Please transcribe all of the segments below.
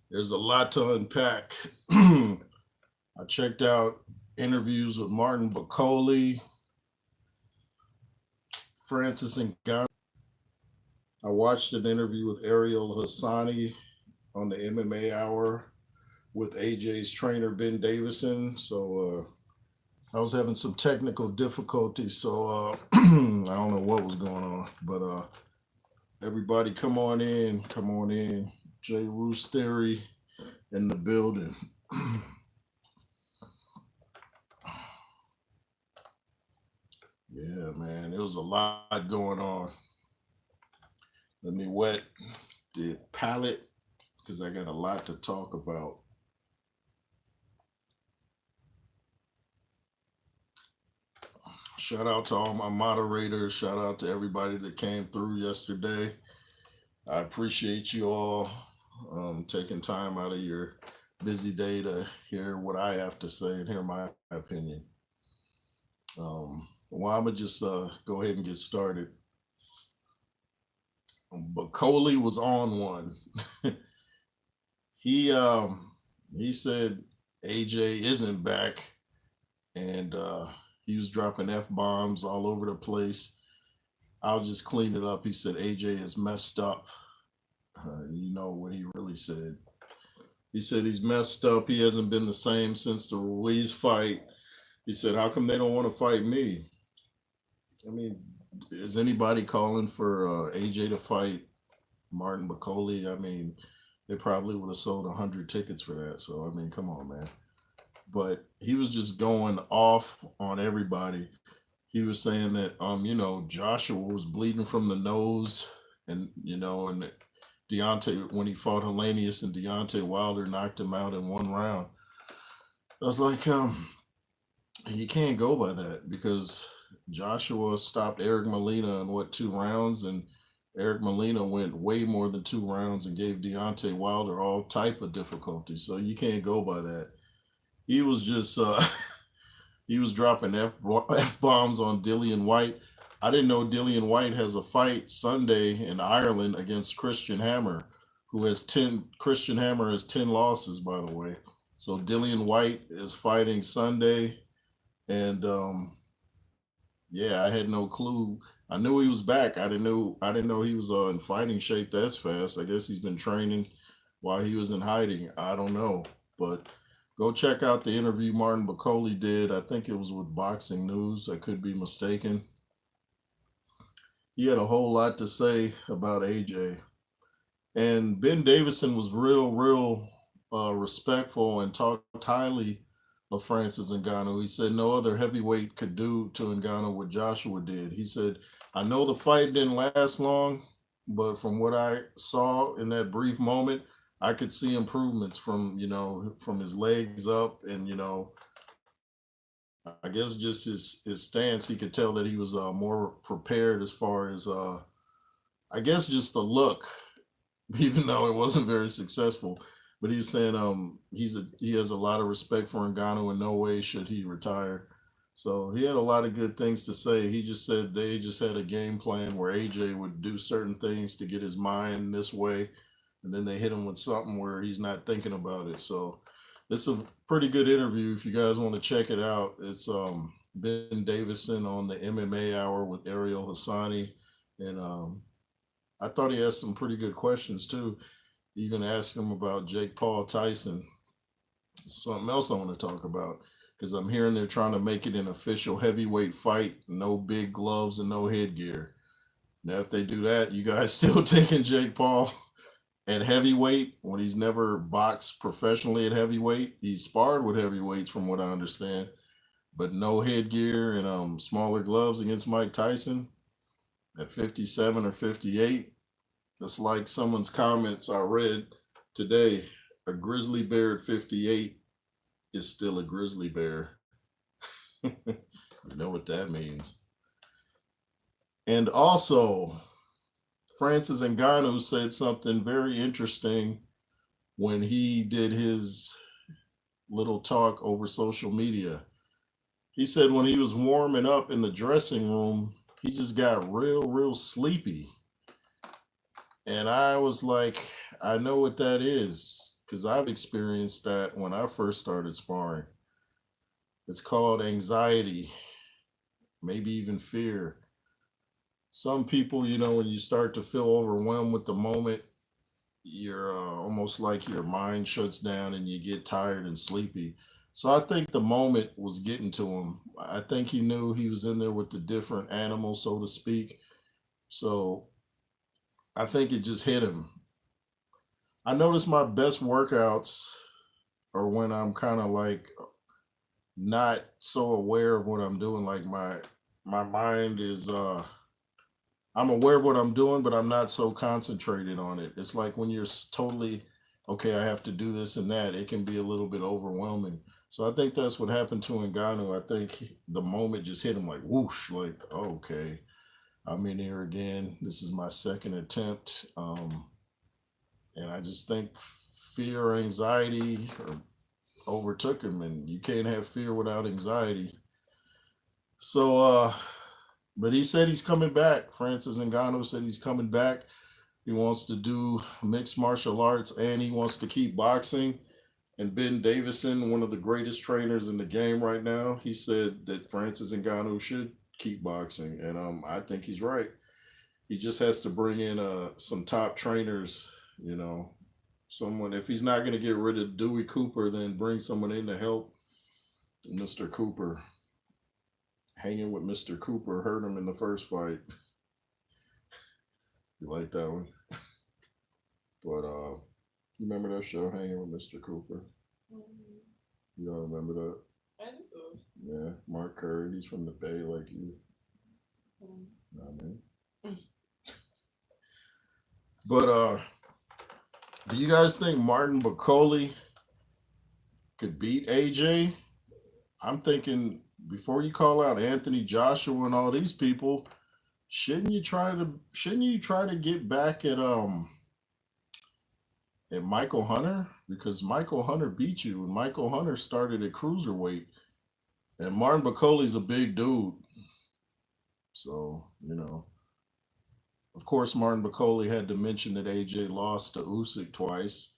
There's a lot to unpack. I checked out interviews with Martin Bakole, Francis Ngannou. I watched an interview with Ariel Hassani on the MMA Hour with AJ's trainer Ben Davison. I was having some technical difficulties, I don't know what was going on, but everybody, come on in, come on in. J. Roos Theory in the building. Yeah, man, there was a lot going on. Let me wet the palate because I got a lot to talk about. Shout out to all my moderators. Shout out to everybody that came through yesterday. I appreciate you all taking time out of your busy day to hear what I have to say and hear my opinion. Well, I'm gonna just go ahead and get started. But Coley was on one. he he said AJ isn't back, and he was dropping f bombs all over the place. I'll just clean it up. He said AJ is messed up. You know what he really said. He said he's messed up. He hasn't been the same since the Ruiz fight. He said, "How come they don't want to fight me?" I mean, is anybody calling for AJ to fight Martin Bakole? I mean, they probably would have sold 100 tickets for that. So I mean, come on, man. But he was just going off on everybody. He was saying that Joshua was bleeding from the nose, and Deontay, when he fought Hellenius, and Deontay Wilder knocked him out in one round. I was like, you can't go by that because Joshua stopped Eric Molina in what, 2 rounds, and Eric Molina went way more than 2 rounds and gave Deontay Wilder all type of difficulty. So you can't go by that. He was just he was dropping f bombs on Dillian Whyte. I didn't know Dillian Whyte has a fight Sunday in Ireland against Christian Hammer, who has 10. Christian Hammer has 10 losses, by the way. So Dillian Whyte is fighting Sunday, and yeah, I had no clue. I knew he was back. I didn't know he was in fighting shape that's fast. I guess he's been training while he was in hiding. I don't know, but go check out the interview Martin Bakole did. I think it was with Boxing News. I could be mistaken. He had a whole lot to say about AJ. And Ben Davison was real respectful and talked highly of Francis Ngannou. He said no other heavyweight could do to Ngannou what Joshua did. He said, I know the fight didn't last long, but from what I saw in that brief moment, I could see improvements from his legs up, and I guess just his stance. He could tell that he was more prepared as far as I guess just the look, even though it wasn't very successful. But he was saying he has a lot of respect for Ngannou, and no way should he retire. So he had a lot of good things to say. He just said they just had a game plan where AJ would do certain things to get his mind this way, and then they hit him with something where he's not thinking about it. So it's a pretty good interview. If you guys want to check it out, it's Ben Davison on the MMA Hour with Ariel Hassani, and I thought he asked some pretty good questions too. Even asked him about Jake Paul Tyson. Something else I want to talk about because I'm hearing they're trying to make it an official heavyweight fight, no big gloves and no headgear. Now, if they do that, you guys still taking Jake Paul at heavyweight when he's never boxed professionally at heavyweight? He's sparred with heavyweights, from what I understand, but no headgear and smaller gloves against Mike Tyson at 57 or 58. That's like someone's comments I read today. A grizzly bear at 58 is still a grizzly bear. You know what that means. And also, Francis Ngannou said something very interesting when he did his little talk over social media. He said when he was warming up in the dressing room, he just got real sleepy. And I was like, I know what that is. because I've experienced that when I first started sparring. It's called anxiety, maybe even fear. Some people, when you start to feel overwhelmed with the moment, you're almost like your mind shuts down and you get tired and sleepy. So I think the moment was getting to him. I think he knew he was in there with the different animals, so to speak. So I think it just hit him. I notice my best workouts are when I'm kind of like not so aware of what I'm doing. Like my mind is I'm aware of what I'm doing, but I'm not so concentrated on it. It's like when you're totally okay, I have to do this and that, it can be a little bit overwhelming. So I think that's what happened to Ngannou. I think the moment just hit him like whoosh, like okay, I'm in here again. This is my second attempt, and I just think fear or anxiety overtook him, and you can't have fear without anxiety. So, but he said he's coming back. Francis Ngannou said he's coming back. He wants to do mixed martial arts and he wants to keep boxing. And Ben Davison, one of the greatest trainers in the game right now, he said that Francis Ngannou should keep boxing. And I think he's right. He just has to bring in some top trainers, someone. If he's not going to get rid of Dewey Cooper, then bring someone in to help Mr. Cooper. Hanging with Mr. Cooper hurt him in the first fight. You like that one? But you remember that show, Hanging with Mr. Cooper? Mm-hmm. You don't remember that? I do. Yeah, Mark Curry. He's from the Bay, like you. Mm-hmm. I mean. But do you guys think Martin Bakole could beat AJ? I'm thinking before you call out Anthony Joshua and all these people, shouldn't you try to get back at Michael Hunter? Because Michael Hunter beat you and Michael Hunter started at cruiserweight. And Martin Bakole's a big dude. So, of course Martin Bakole had to mention that AJ lost to Usyk twice.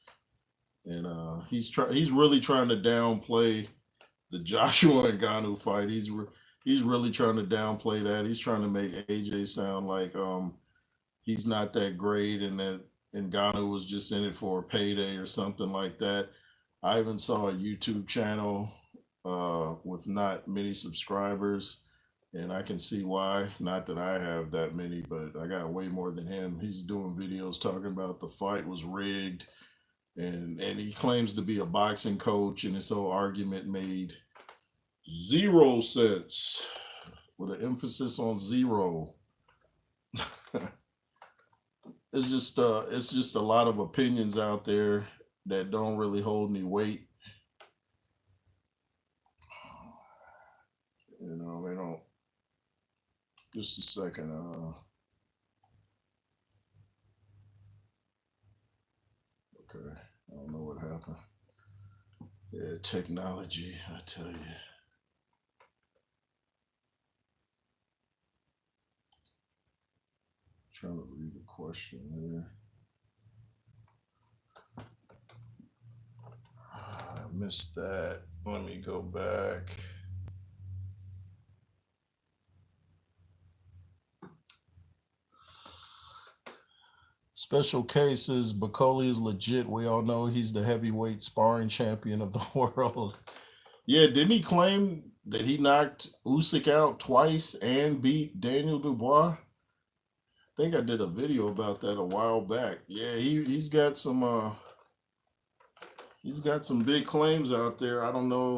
And he's really trying to downplay the Joshua and Ngannou fight. He's really trying to downplay that. He's trying to make AJ sound like he's not that great and that Ngannou was just in it for a payday or something like that. I even saw a YouTube channel with not many subscribers, and I can see why. Not that I have that many, but I got way more than him. He's doing videos talking about the fight was rigged, and he claims to be a boxing coach, and this whole argument made zero sense with an emphasis on zero. It's just a lot of opinions out there that don't really hold any weight. They don't. Just a second. Okay, I don't know what happened. Yeah, technology, I tell you. Trying to read the question here. I missed that. Let me go back. Special cases, Bakole is legit. We all know he's the heavyweight sparring champion of the world. Yeah, didn't he claim that he knocked Usyk out twice and beat Daniel Dubois? I think I did a video about that a while back. Yeah, he's got some big claims out there. I don't know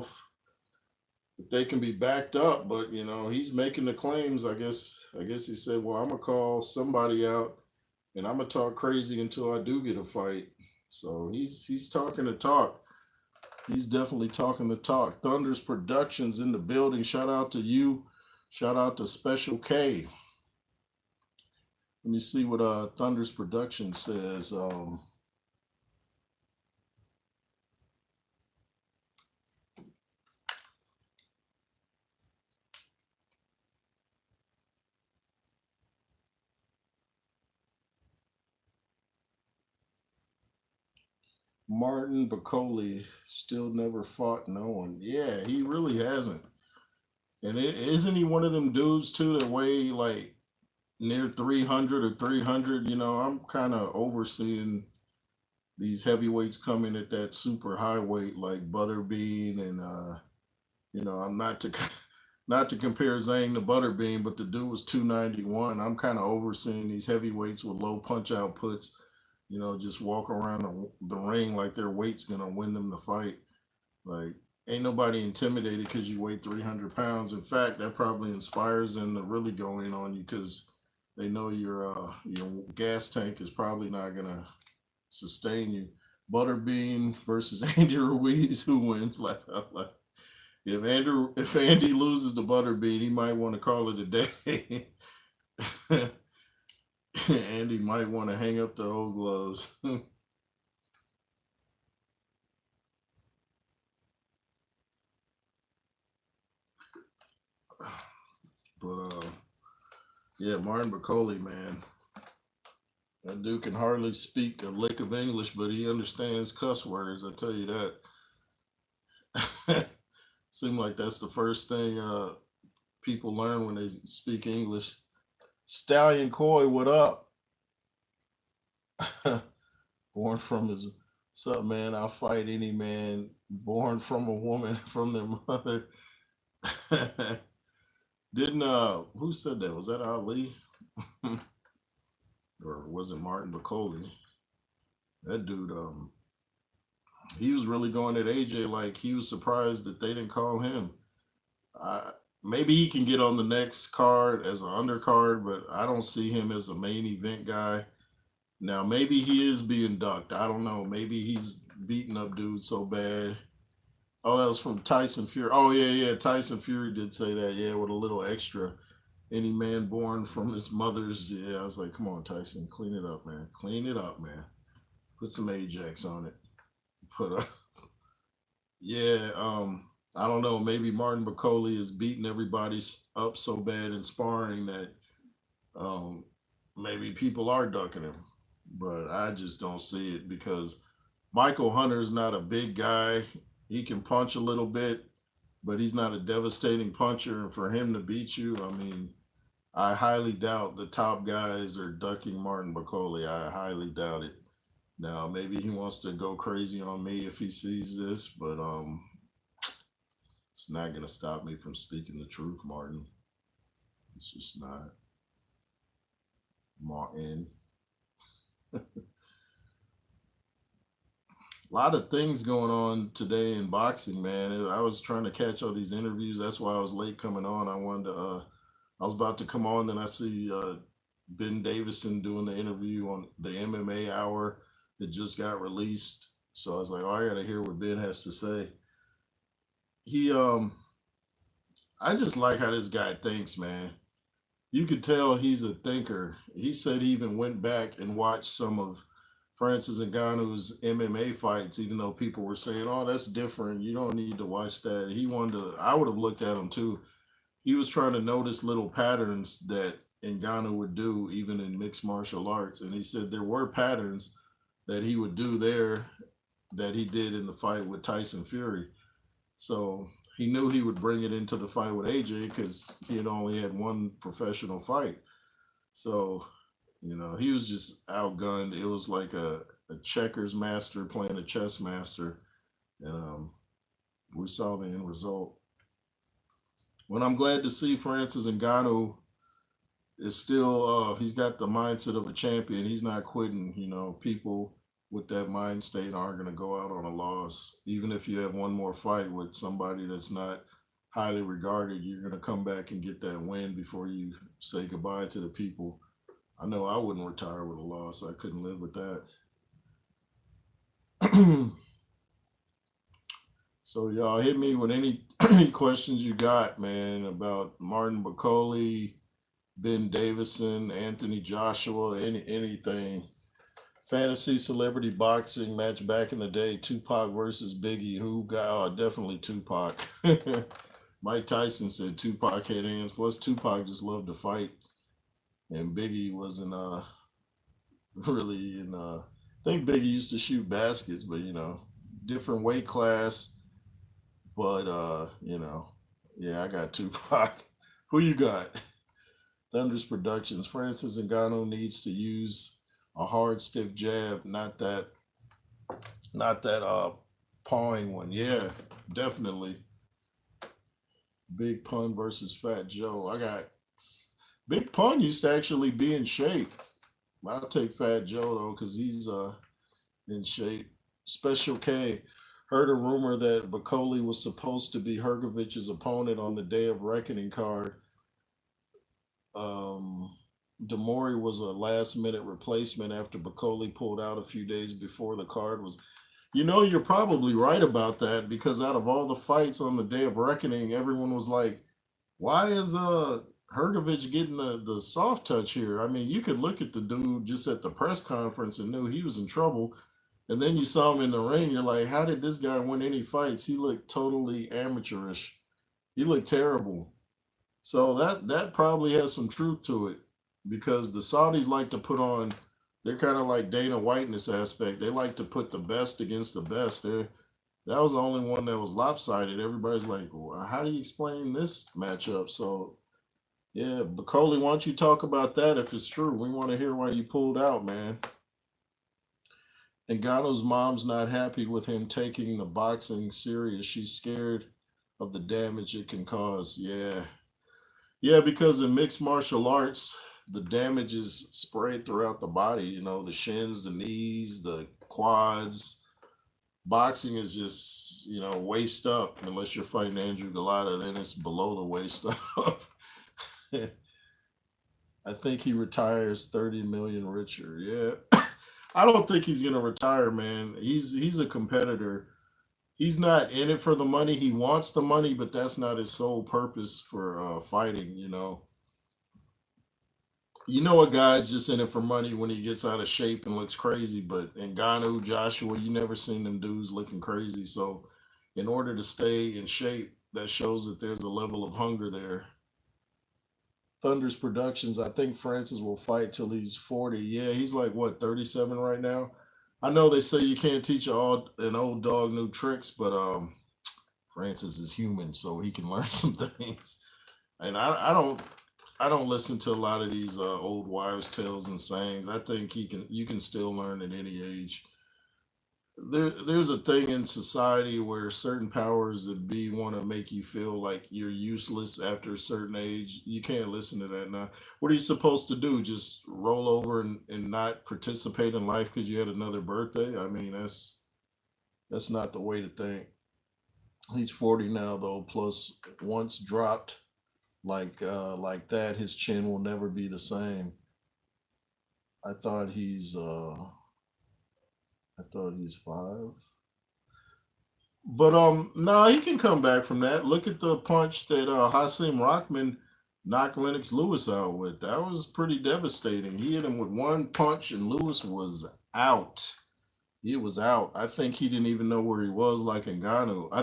if they can be backed up, but he's making the claims. I guess he said, well, I'm gonna call somebody out and I'm gonna talk crazy until I do get a fight. So he's talking the talk. He's definitely talking the talk. Thunder's Productions in the building. Shout out to you. Shout out to Special K. Let me see what Thunder's Production says. Martin Bakole still never fought no one. Yeah, he really hasn't. And isn't he one of them dudes too that weigh like near 300 or 300? I'm kind of overseeing these heavyweights coming at that super high weight like Butterbean and I'm not to not to compare Zhang to Butterbean, but the dude was 291. I'm kind of overseeing these heavyweights with low punch outputs, just walk around the ring like their weight's gonna win them the fight. Like, ain't nobody intimidated because you weigh 300 pounds. In fact, that probably inspires them to really go in on you because they know your gas tank is probably not gonna sustain you. Butterbean versus Andy Ruiz, who wins? Like, if Andy loses to Butterbean, he might want to call it a day. Andy might want to hang up the old gloves. But yeah, Martin Bakole, man, that dude can hardly speak a lick of English, but he understands cuss words. I tell you that. Seems like that's the first thing people learn when they speak English. Stallion Coy, what up? Born from his, what's up, man? I'll fight any man born from a woman from their mother. Didn't who said that? Was that Ali? Or was it Martin Bakole? That dude, he was really going at AJ like he was surprised that they didn't call him. I, Maybe he can get on the next card as an undercard, but I don't see him as a main event guy. Now maybe he is being ducked. I don't know. Maybe he's beating up dudes so bad. Oh, that was from Tyson Fury. Oh yeah, yeah. Tyson Fury did say that. Yeah, with a little extra. Any man born from his mother's. Yeah, I was like, come on, Tyson, clean it up, man. Clean it up, man. Put some Ajax on it. Put a yeah. I don't know. Maybe Martin Bakole is beating everybody up so bad in sparring that um, maybe people are ducking him, but I just don't see it because Michael Hunter's not a big guy. He can punch a little bit, but he's not a devastating puncher. And for him to beat you, I mean, I highly doubt the top guys are ducking Martin Bakole. I highly doubt it. Now, maybe he wants to go crazy on me if he sees this, but it's not gonna stop me from speaking the truth, Martin. It's just not. Martin. A lot of things going on today in boxing, man. I was trying to catch all these interviews. That's why I was late coming on. I wanted to. I was about to come on, then I see Ben Davison doing the interview on the MMA Hour. It just got released, so I was like, "Oh, I gotta hear what Ben has to say." He, I just like how this guy thinks, man. You could tell he's a thinker. He said he even went back and watched some of Francis Ngannou's MMA fights, even though people were saying, "Oh, that's different. You don't need to watch that." He wanted to. I would have looked at him too. He was trying to notice little patterns that Ngannou would do, even in mixed martial arts, and he said there were patterns that he would do there that he did in the fight with Tyson Fury. So he knew he would bring it into the fight with AJ because he had only had one professional fight. So, he was just outgunned. It was like a checkers master playing a chess master. And we saw the end result. When I'm glad to see Francis Ngannou is still, he's got the mindset of a champion. He's not quitting. People with that mind state aren't going to go out on a loss. Even if you have one more fight with somebody that's not highly regarded, you're going to come back and get that win before you say goodbye to the people. I know I wouldn't retire with a loss. I couldn't live with that. So y'all hit me with any questions you got, man, about Martin Bakole, Ben Davison, Anthony Joshua, anything. Fantasy celebrity boxing match back in the day, Tupac versus Biggie. Who got? Oh, definitely Tupac. Mike Tyson said Tupac had hands. Plus, Tupac just loved to fight, and Biggie wasn't really in think Biggie used to shoot baskets, but different weight class. But yeah, I got Tupac. Who you got? Thunder's Productions. Francis Ngannou needs to use a hard, stiff jab, not that pawing one. Yeah, definitely. Big Pun versus Fat Joe. I got Big Pun used to actually be in shape. I'll take Fat Joe though, because he's in shape. Special K. Heard a rumor that Bakole was supposed to be Hergovich's opponent on the Day of Reckoning card. Um, Demori was a last minute replacement after Bakole pulled out a few days before the card was. You're probably right about that because out of all the fights on the Day of Reckoning, everyone was like, why is Hergovich getting the soft touch here? I mean, you could look at the dude just at the press conference and knew he was in trouble. And then you saw him in the ring, you're like, how did this guy win any fights? He looked totally amateurish. He looked terrible. So that probably has some truth to it because the Saudis like to put on. They're kind of like Dana White in this aspect. They like to put the best against the best. That was the only one that was lopsided. Everybody's like, well, how do you explain this matchup? So yeah, Bakoli, why don't you talk about that if it's true? We want to hear why you pulled out, man. And Gano's mom's not happy with him taking the boxing serious. She's scared of the damage it can cause. Yeah, yeah, because in mixed martial arts, the damage is spread throughout the body. The shins, the knees, the quads. Boxing is just, waist up. Unless you're fighting Andrew Galata, then it's below the waist up. I think he retires 30 million richer. Yeah. I don't think he's gonna retire, man. He's a competitor. He's not in it for the money. He wants the money, but that's not his sole purpose for fighting. A guy's just in it for money when he gets out of shape and looks crazy. But Ngannou, Joshua, you never seen them dudes looking crazy. So, in order to stay in shape, that shows that there's a level of hunger there. Thunder's Productions. I think Francis will fight till he's 40. Yeah, he's like what 37 right now. I know they say you can't teach an old dog new tricks, but Francis is human, so he can learn some things. And I don't listen to a lot of these old wives' tales and sayings. I think you can still learn at any age. There's a thing in society where certain powers that be want to make you feel like you're useless after a certain age. You can't listen to that now. What are you supposed to do? Just roll over and not participate in life because you had another birthday? I mean, that's not the way to think. He's 40 now though, plus once dropped like that, his chin will never be the same. I thought he's 5. But no, he can come back from that. Look at the punch that Hasim Rockman knocked Lennox Lewis out with. That was pretty devastating. He hit him with one punch and Lewis was out. He was out. I think he didn't even know where he was like Ngannou. I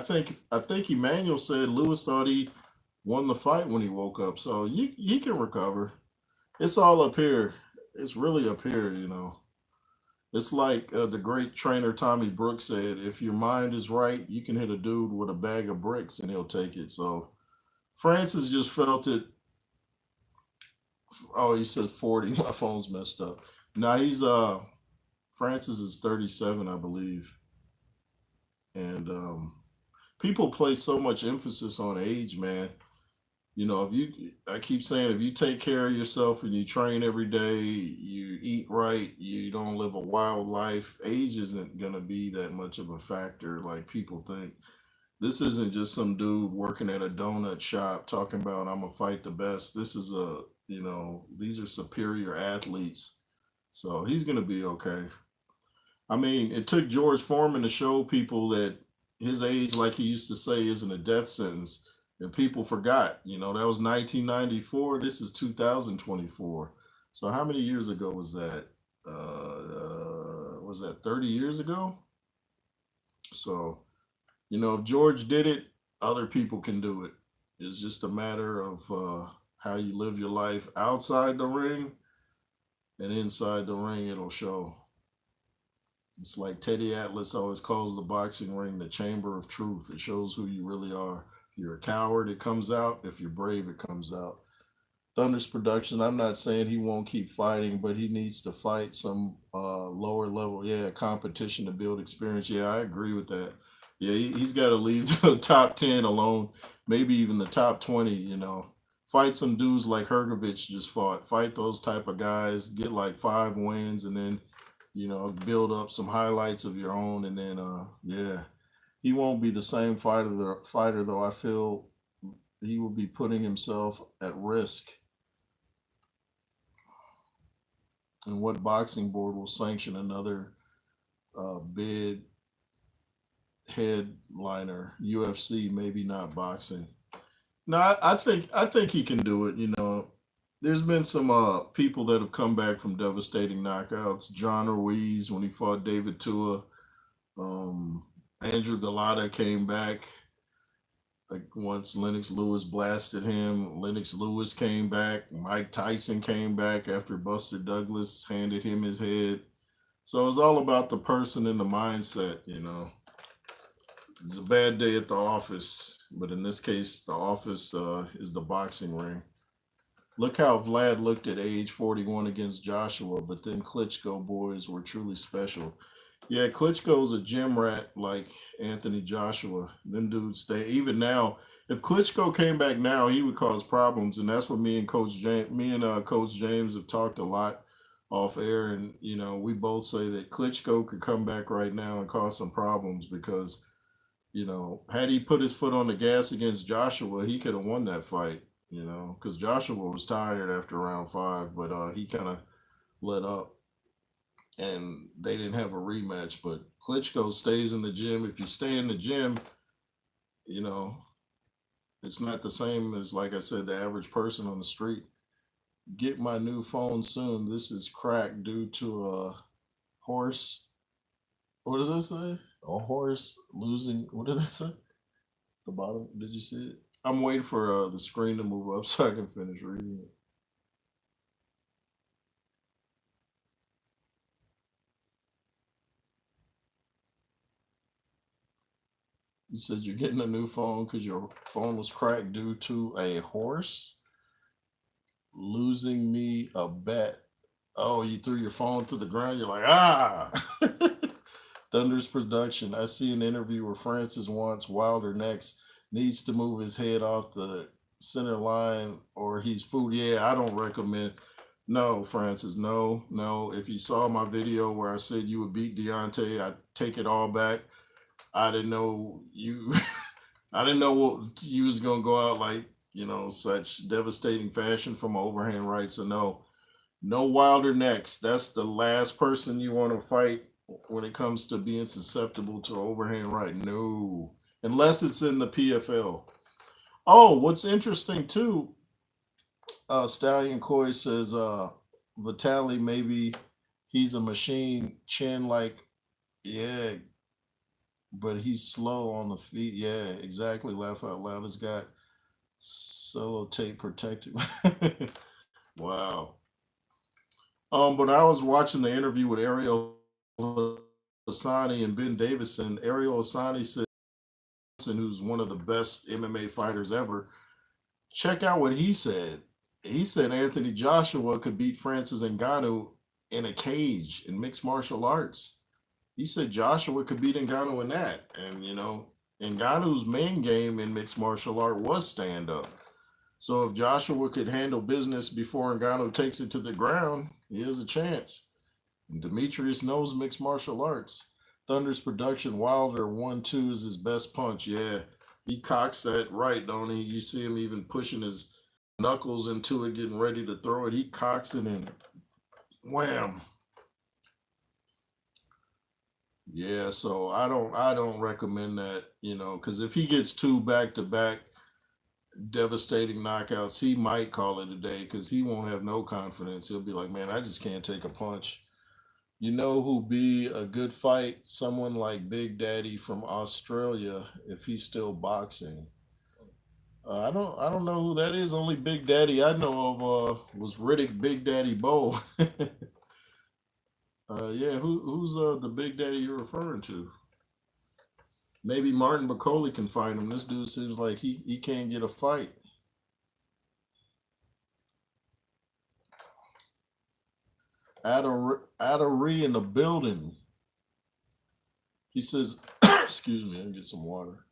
think Emmanuel said Lewis thought he won the fight when he woke up. So he can recover. It's all up here. It's really up here. It's like the great trainer Tommy Brooks said, if your mind is right, you can hit a dude with a bag of bricks and he'll take it. So Francis just felt it. Oh, he said 40. My phone's messed up. Now he's Francis is 37, I believe. And people place so much emphasis on age, man. If you, I keep saying, if you take care of yourself and you train every day, you eat right, you don't live a wild life, age isn't going to be that much of a factor like people think. This isn't just some dude working at a donut shop talking about, I'm going to fight the best. This is these are superior athletes. So he's going to be okay. I mean, it took George Foreman to show people that his age, like he used to say, isn't a death sentence. And people forgot, that was 1994. This is 2024. So how many years ago was that? Was that 30 years ago? So, if George did it, other people can do it. It's just a matter of how you live your life outside the ring and inside the ring, it'll show. It's like Teddy Atlas always calls the boxing ring the chamber of truth. It shows who you really are. If you're a coward, it comes out. If you're brave, it comes out. Thunder's production, I'm not saying he won't keep fighting, but he needs to fight some lower level, yeah, competition to build experience. Yeah, I agree with that. Yeah, he's got to leave the top 10 alone, maybe even the top 20, Fight some dudes like Hergovich just fought. Fight those type of guys, get like 5 wins, and then, build up some highlights of your own. And then, yeah, he won't be the same fighter, though. I feel he will be putting himself at risk. And what boxing board will sanction another bid headliner? UFC, maybe not boxing. No, I think he can do it. There's been some people that have come back from devastating knockouts. John Ruiz when he fought David Tua. Um, Andrew Galata came back. Like once Lennox Lewis blasted him, Lennox Lewis came back. Mike Tyson came back after Buster Douglas handed him his head. So it's all about the person and the mindset. It's a bad day at the office, but in this case, the office is the boxing ring. Look how Vlad looked at age 41 against Joshua, but then Klitschko boys were truly special. Yeah, Klitschko's a gym rat like Anthony Joshua. Them dudes stay. Even now, if Klitschko came back now, he would cause problems, and that's what Coach James have talked a lot off air, and we both say that Klitschko could come back right now and cause some problems because had he put his foot on the gas against Joshua, he could have won that fight. Because Joshua was tired after round 5, but he kind of let up and they didn't have a rematch. But Klitschko stays in the gym. If you stay in the gym, you know, it's not the same as, like I said, the average person on the street. Get my new phone soon. This is cracked due to a horse. What does that say? A horse losing. What did that say? The bottom. Did you see it? I'm waiting for the screen to move up so I can finish reading it. You said you're getting a new phone because your phone was cracked due to a horse losing me a bet. Oh, you threw your phone to the ground. You're like, ah. Thunder's production. I see an interview where Francis wants Wilder next. Needs to move his head off the center line or he's food. Yeah, I don't recommend. No, Francis, no, no. If you saw my video where I said you would beat Deontay, I take it all back. I didn't know you. I didn't know what you was gonna go out like. Such devastating fashion from overhand right. So no, no Wilder next. That's the last person you want to fight when it comes to being susceptible to overhand right. No, unless it's in the PFL. Oh, what's interesting too, Stallion Coy says Vitali maybe he's a machine chin like yeah, but he's slow on the feet. Yeah, exactly. Laugh out loud. It's got solo tape protected. Wow. But I was watching the interview with Ariel Asani and Ben Davison. Ariel Asani said, who's one of the best MMA fighters ever. Check out what he said. He said Anthony Joshua could beat Francis Ngannou in a cage in mixed martial arts. He said Joshua could beat Ngannou in that. And, Ngannou's main game in mixed martial art was stand up. So if Joshua could handle business before Ngannou takes it to the ground, he has a chance. And Demetrius knows mixed martial arts. Thunder's production, Wilder 1-2 is his best punch. Yeah, he cocks that right, don't he? You see him even pushing his knuckles into it, getting ready to throw it. He cocks it and wham. Yeah, so I don't recommend that, because if he gets 2 back-to-back devastating knockouts, he might call it a day because he won't have no confidence. He'll be like, man, I just can't take a punch. You know who be a good fight? Someone like Big Daddy from Australia, if he's still boxing. I don't know who that is. Only Big Daddy I know of was Riddick Big Daddy Bowe. Yeah, who's the big daddy you're referring to? Maybe Martin Bakole can find him. This dude seems like he can't get a fight. Adari in the building. He says, excuse me, I can get some water.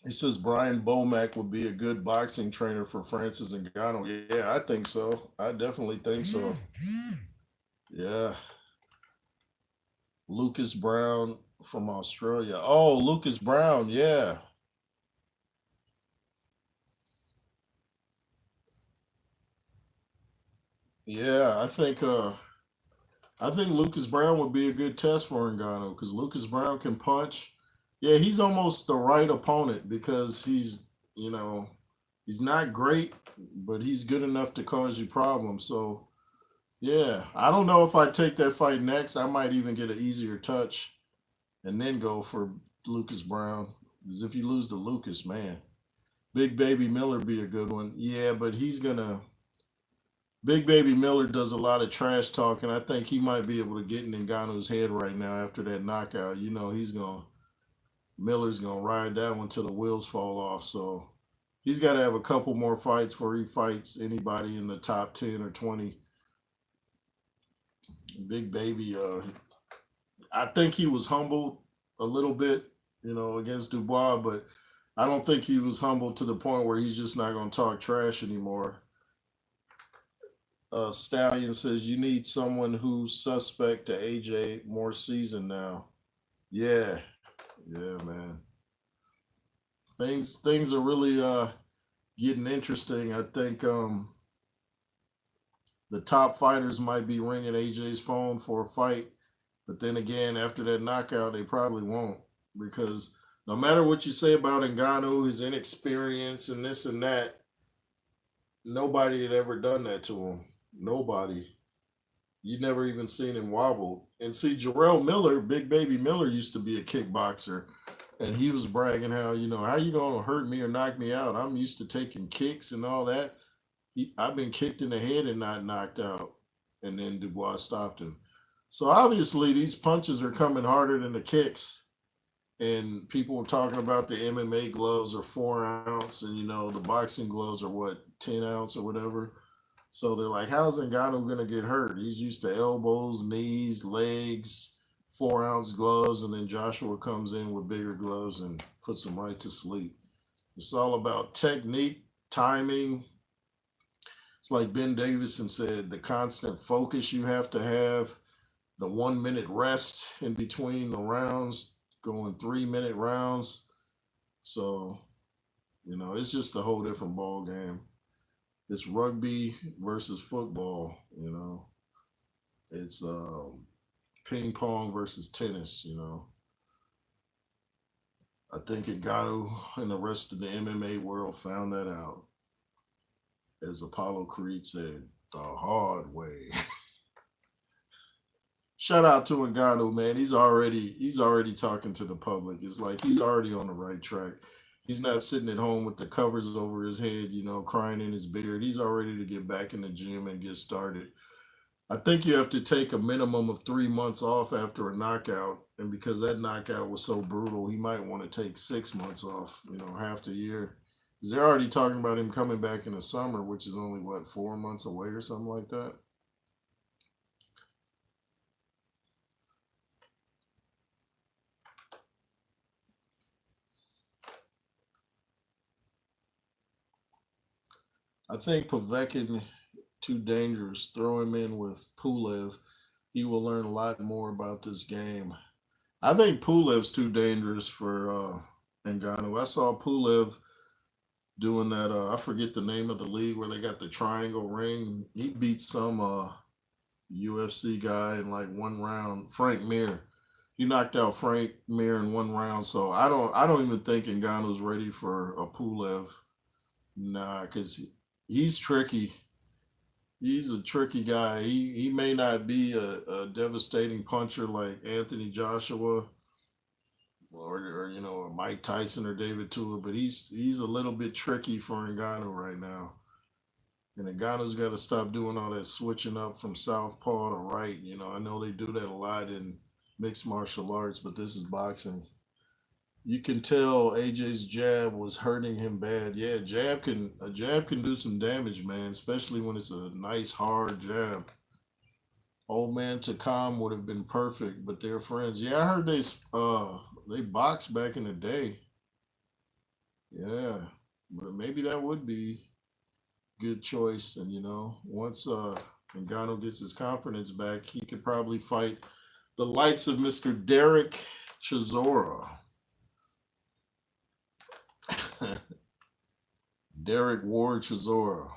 He says Brian Bomack would be a good boxing trainer for Francis Ngannou. Yeah, I think so. I definitely think so. Yeah. Lucas Brown from Australia. Oh, Lucas Brown, yeah. Yeah, I think Lucas Brown would be a good test for Ngannou because Lucas Brown can punch. Yeah, he's almost the right opponent because you know, he's not great, but he's good enough to cause you problems. So, yeah, I don't know if I take that fight next. I might even get an easier touch and then go for Lucas Brown. Because if you lose to Lucas, man, Big Baby Miller be a good one. Yeah, but Big Baby Miller does a lot of trash talking. I think he might be able to get in Ngannou's head right now after that knockout. You know, Miller's gonna ride that one till the wheels fall off. So he's got to have a couple more fights before he fights anybody in the top 10 or 20. Big Baby, I think he was humbled a little bit, against Dubois, but I don't think he was humbled to the point where he's just not gonna talk trash anymore. Stallion says you need someone who's suspect to AJ more season now. Yeah, yeah, man. Things are really getting interesting. I think the top fighters might be ringing AJ's phone for a fight, but then again, after that knockout, they probably won't because no matter what you say about Ngannou, his inexperience and this and that, nobody had ever done that to him. Nobody. You never even seen him wobble. And see, Jarrell Miller, Big Baby Miller, used to be a kickboxer, and he was bragging how you gonna hurt me or knock me out? I'm used to taking kicks and all that. I've been kicked in the head and not knocked out, and then Dubois stopped him. So obviously, these punches are coming harder than the kicks. And people were talking about the MMA gloves are 4 ounce, and the boxing gloves are what 10 ounce or whatever. So they're like, how's Ngannou gonna get hurt? He's used to elbows, knees, legs, 4 ounce gloves, and then Joshua comes in with bigger gloves and puts him right to sleep. It's all about technique, timing. It's like Ben Davison said, the constant focus you have to have, the 1 minute rest in between the rounds, going 3 minute rounds. So, it's just a whole different ball game. It's rugby versus football. It's ping pong versus tennis. I think Ngannou and the rest of the MMA world found that out, as Apollo Creed said, the hard way. Shout out to Ngannou, man. He's already talking to the public. It's like he's already on the right track. He's not sitting at home with the covers over his head, crying in his beard. He's all ready to get back in the gym and get started. I think you have to take a minimum of 3 months off after a knockout. And because that knockout was so brutal, he might want to take 6 months off, half the year. Because they're already talking about him coming back in the summer, which is only, what, 4 months away or something like that? I think Povetkin too dangerous. Throw him in with Pulev. He will learn a lot more about this game. I think Pulev's too dangerous for Ngannou. I saw Pulev doing that. I forget the name of the league where they got the triangle ring. He beat some UFC guy in like one round. Frank Mir. He knocked out Frank Mir in one round. So I don't even think Ngannou's ready for a Pulev. Nah, because he's tricky. He's a tricky guy. He may not be a devastating puncher like Anthony Joshua or Mike Tyson or David Tua, but he's a little bit tricky for Ngannou right now. And Ngannou's got to stop doing all that switching up from southpaw to right. You know, I know they do that a lot in mixed martial arts, but this is boxing. You can tell AJ's jab was hurting him bad. Yeah, jab can do some damage, man, especially when it's a nice hard jab. Old man Takam would have been perfect, but they're friends. Yeah, I heard they boxed back in the day. Yeah, but maybe that would be good choice. And once Ngannou gets his confidence back, he could probably fight the likes of Mr. Derek Chisora. Derek Ward Chisora.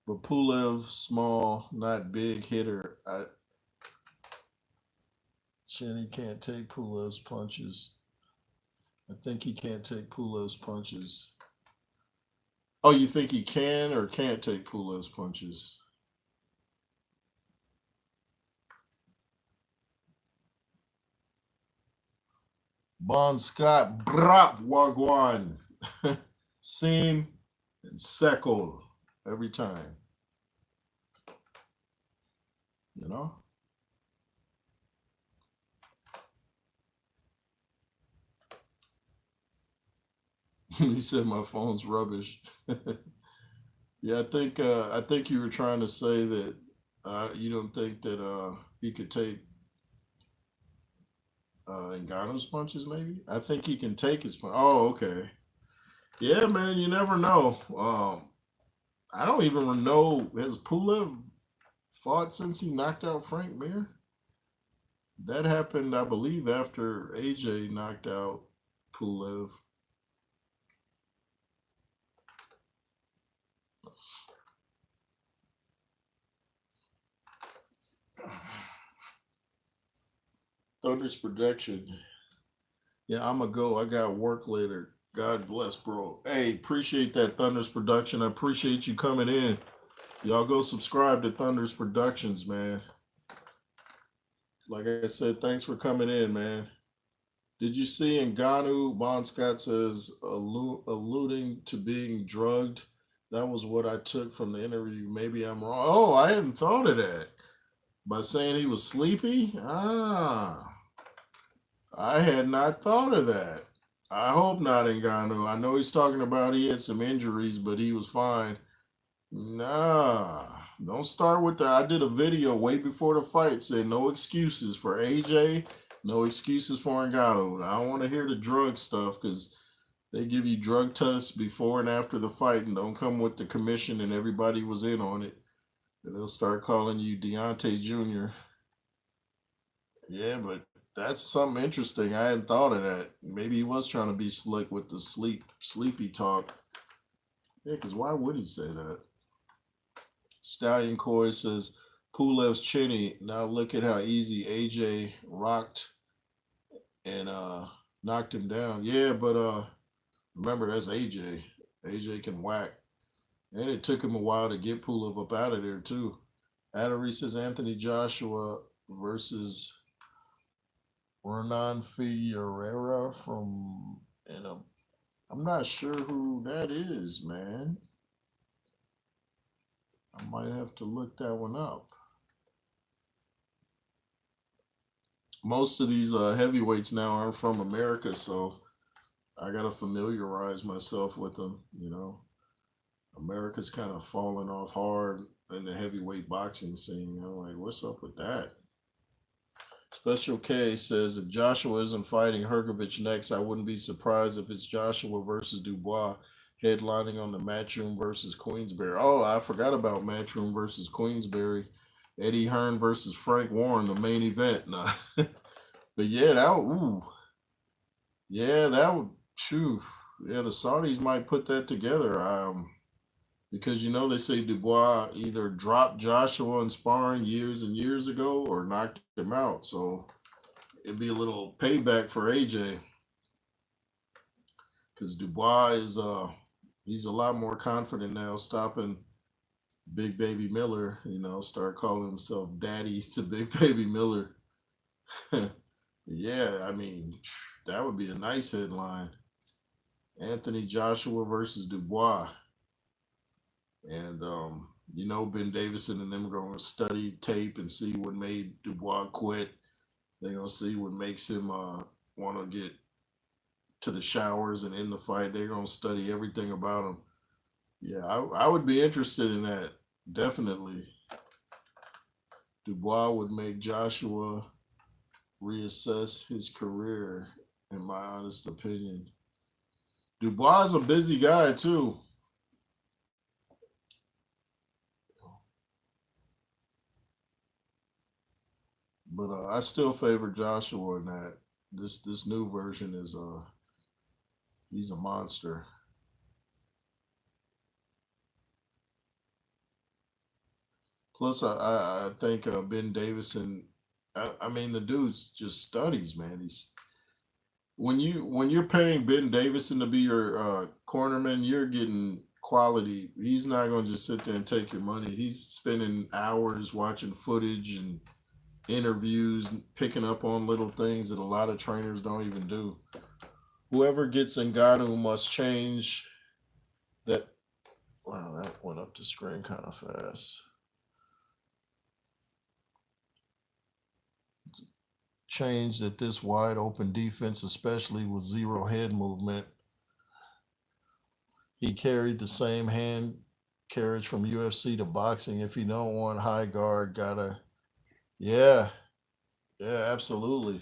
But Pulev, small, not big hitter. Chenny can't take Pulev's punches. I think he can't take Pulev's punches. Oh, you think he can or can't take Pulev's punches? Bon Scott, Brap Wagwan. Seam and Sekol every time. You know? He said my phone's rubbish. Yeah, I think you were trying to say that you don't think that he could take Ngannou's punches. Maybe I think he can take his punch. Oh, okay. Yeah, man, you never know. I don't even know, has Pulev fought since he knocked out Frank Mir? That happened, I believe, after AJ knocked out Pulev. Thunder's projection. Yeah, I'm going to go. I got work later. God bless, bro. Hey, appreciate that, Thunder's production. I appreciate you coming in. Y'all go subscribe to Thunder's Productions, man. Like I said, thanks for coming in, man. Did you see Ngannou? Bon Scott says, alluding to being drugged. That was what I took from the interview. Maybe I'm wrong. Oh, I hadn't thought of that. By saying he was sleepy? I had not thought of that. I hope not, Ngannou. I know he's talking about he had some injuries, but he was fine. Nah, don't start with that. I did a video way before the fight saying no excuses for AJ, no excuses for Ngannou. I don't want to hear the drug stuff because they give you drug tests before and after the fight and don't come with the commission and everybody was in on it. And they'll start calling you Deontay Jr. Yeah, but that's something interesting. I hadn't thought of that. Maybe he was trying to be slick with the sleepy talk. Yeah, because why would he say that? Stallion Coy says Pulev's chinny. Now look at how easy AJ rocked and knocked him down. Yeah, but remember that's AJ. AJ can whack. And it took him a while to get Pulev up out of there too. Addery says Anthony Joshua versus Renan Figueroa from I'm not sure who that is, man. I might have to look that one up. Most of these heavyweights now aren't from America, so I gotta familiarize myself with them. America's kind of falling off hard in the heavyweight boxing scene. Like, what's up with that? Special K says if Joshua isn't fighting Hergovich next, I wouldn't be surprised if it's Joshua versus Dubois headlining on the Matchroom versus Queensberry. Oh, I forgot about Matchroom versus Queensberry. Eddie Hearn versus Frank Warren, the main event. Nah. But yeah, that would, phew. Yeah, the Saudis might put that together. Because they say Dubois either dropped Joshua in sparring years and years ago or knocked him out. So it'd be a little payback for AJ. Because Dubois is he's a lot more confident now, stopping Big Baby Miller. Start calling himself Daddy to Big Baby Miller. Yeah, I mean, that would be a nice headline. Anthony Joshua versus Dubois. And Ben Davison and them are going to study tape and see what made Dubois quit. They're going to see what makes him want to get to the showers and in the fight. They're going to study everything about him. Yeah, I would be interested in that. Definitely. Dubois would make Joshua reassess his career, in my honest opinion. Dubois is a busy guy, too. But I still favor Joshua in that. This new version is he's a monster. Plus, I think Ben Davison. I mean, the dude's just studies, man. He's when you're paying Ben Davison to be your cornerman, you're getting quality. He's not going to just sit there and take your money. He's spending hours watching footage and interviews, picking up on little things that a lot of trainers don't even do. Whoever gets Ngannou must change that. Wow, that went up the screen kind of fast. Change that this wide open defense, especially with zero head movement. He carried the same hand carriage from UFC to boxing. If you don't want high guard, gotta. Yeah, yeah, absolutely.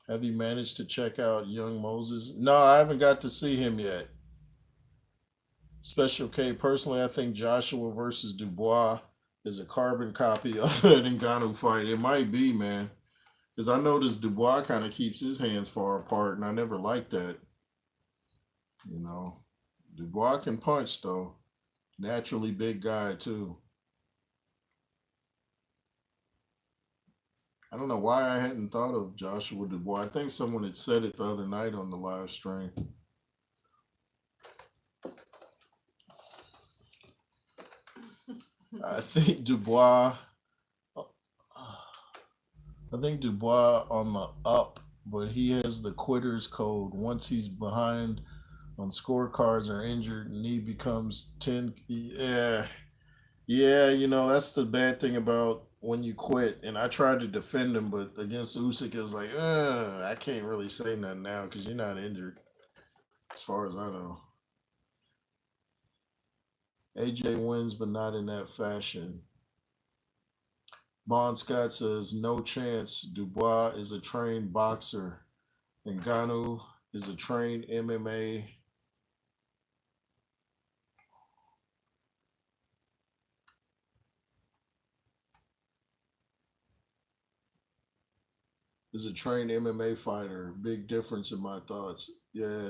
Have you managed to check out Young Moses? No, I haven't got to see him yet. Special K, personally, I think Joshua versus Dubois is a carbon copy of that Ngannou fight. It might be, man. Because I noticed Dubois kind of keeps his hands far apart, and I never liked that. You know, Dubois can punch, though. Naturally big guy, too. I don't know why I hadn't thought of Joshua Dubois. I think someone had said it the other night on the live stream. I think Dubois. I think Dubois on the up, but he has the quitter's code. Once he's behind on scorecards or injured, and he becomes 10. Yeah, yeah. That's the bad thing about when you quit. And I tried to defend him, but against Usyk, it was like, I can't really say nothing now because you're not injured, as far as I know. AJ wins, but not in that fashion. Bon Scott says, no chance. Dubois is a trained boxer. Ngannou is a trained MMA. Is a trained MMA fighter. Big difference in my thoughts. Yeah.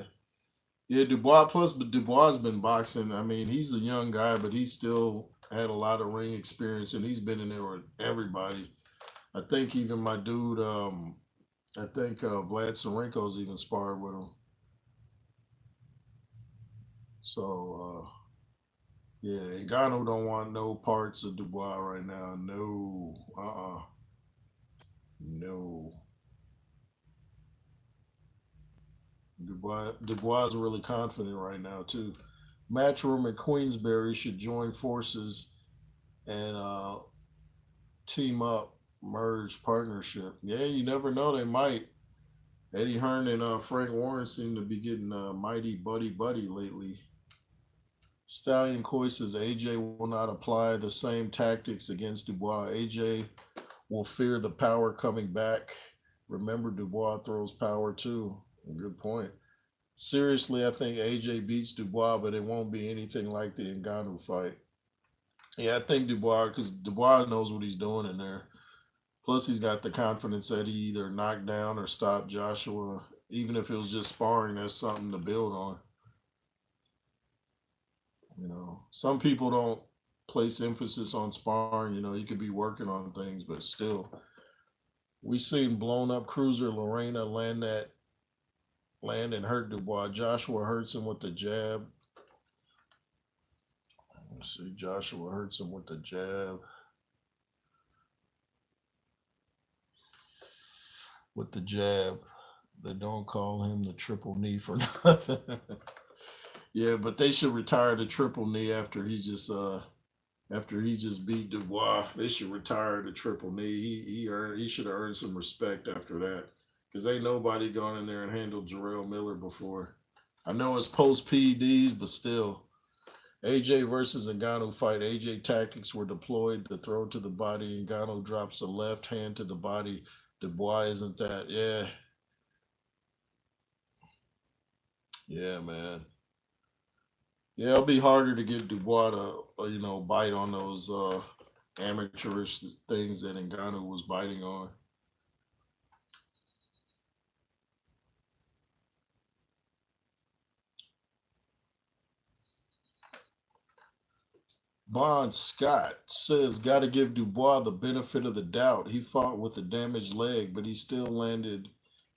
Yeah, Dubois plus but Dubois has been boxing. I mean, he's a young guy, but he still had a lot of ring experience and he's been in there with everybody. I think even my dude, I think Vlad Sarenko's even sparred with him. So yeah, Ngannou don't want no parts of Dubois right now. No. No. Dubois is really confident right now too. Matchroom and Queensberry should join forces and team up, merge partnership. Yeah, you never know. They might. Eddie Hearn and Frank Warren seem to be getting mighty buddy lately. Stallion Coy says AJ will not apply the same tactics against Dubois. AJ will fear the power coming back. Remember, Dubois throws power too. Good point. Seriously, I think AJ beats Dubois, but it won't be anything like the Ngannou fight. Yeah, I think Dubois, because Dubois knows what he's doing in there. Plus, he's got the confidence that he either knocked down or stopped Joshua. Even if it was just sparring, that's something to build on. Some people don't place emphasis on sparring. You could be working on things, but still, we seen blown up cruiser Lorena land and hurt Dubois. Joshua hurts him with the jab. Let's see, Joshua hurts him with the jab. With the jab. They don't call him the triple knee for nothing. Yeah, but they should retire the triple knee after he just beat Dubois. They should retire the triple knee. He should have earned some respect after that. Cause ain't nobody gone in there and handled Jarrell Miller before. I know it's post PEDs, but still. AJ versus Ngannou fight. AJ tactics were deployed. The throw to the body. Ngannou drops the left hand to the body. Dubois isn't that. Yeah. Yeah, man. Yeah, it'll be harder to get Dubois to bite on those amateurish things that Ngannou was biting on. Bond Scott says, got to give Dubois the benefit of the doubt. He fought with a damaged leg, but he still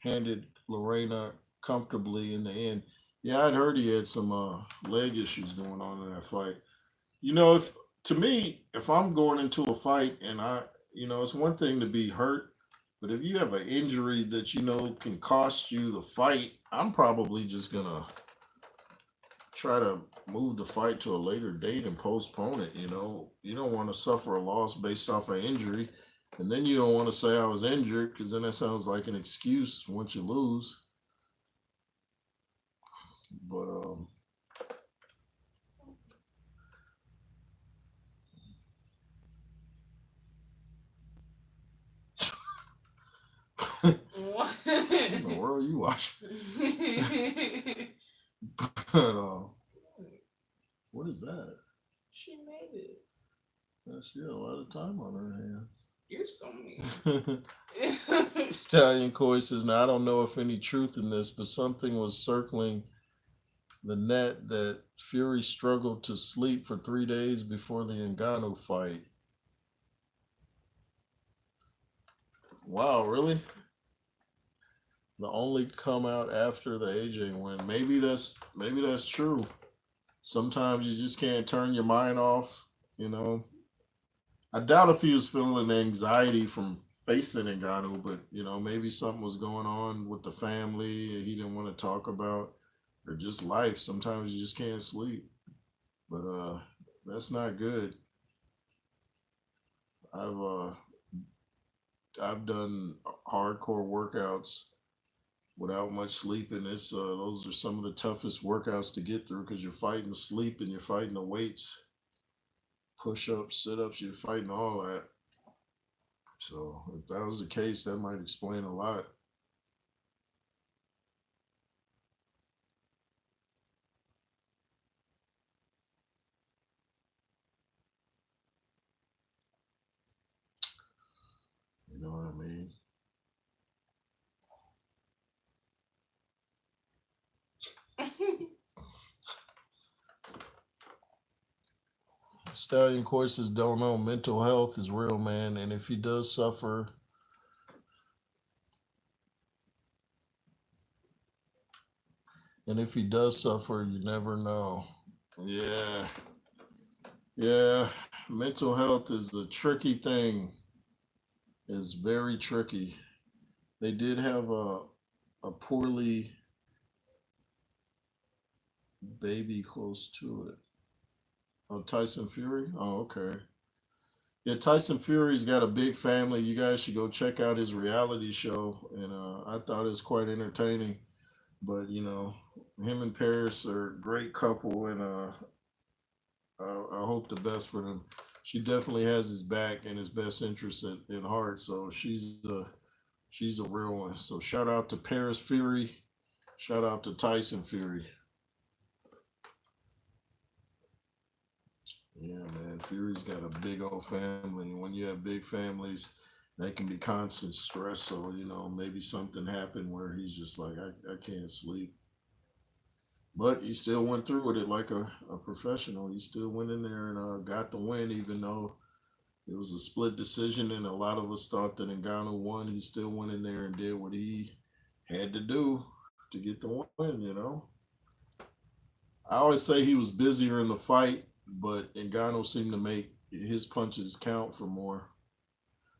handed Lorena comfortably in the end. Yeah, I'd heard he had some leg issues going on in that fight. If to me, if I'm going into a fight and it's one thing to be hurt, but if you have an injury that can cost you the fight, I'm probably just gonna try to move the fight to a later date and postpone it. You don't want to suffer a loss based off an injury, and then you don't want to say I was injured because then that sounds like an excuse once you lose. But what in the world are you watching? But what is that? She made it. She had a lot of time on her hands. You're so mean. Stallion Coy says, now I don't know if any truth in this, but something was circling the net that Fury struggled to sleep for 3 days before the Ngannou fight. Wow, really? The only come out after the AJ win. Maybe that's true. Sometimes you just can't turn your mind off. I doubt if he was feeling anxiety from facing Ngannou, but maybe something was going on with the family he didn't want to talk about, or just life. Sometimes you just can't sleep. But that's not good. I've uh I've done hardcore workouts without much sleeping. Those are some of the toughest workouts to get through because you're fighting sleep and you're fighting the weights, push ups, sit ups, you're fighting all that. So if that was the case, that might explain a lot. You know what I mean? Stallion courses don't know mental health is real, man. And if he does suffer, you never know. Yeah. Yeah. Mental health is a tricky thing. It's very tricky. They did have a poorly baby close to it. Oh, Tyson Fury? Oh, okay. Yeah, Tyson Fury's got a big family. You guys should go check out his reality show. And I thought it was quite entertaining. But, him and Paris are a great couple. And I hope the best for them. She definitely has his back and his best interests in heart. So she's a real one. So shout out to Paris Fury. Shout out to Tyson Fury. Yeah, man. Fury's got a big old family. And when you have big families, that can be constant stress. So, maybe something happened where he's just like, I can't sleep. But he still went through with it like a professional. He still went in there and got the win, even though it was a split decision. And a lot of us thought that Ngannou won. He still went in there and did what he had to do to get the win. I always say he was busier in the fight, but Ngannou seemed to make his punches count for more.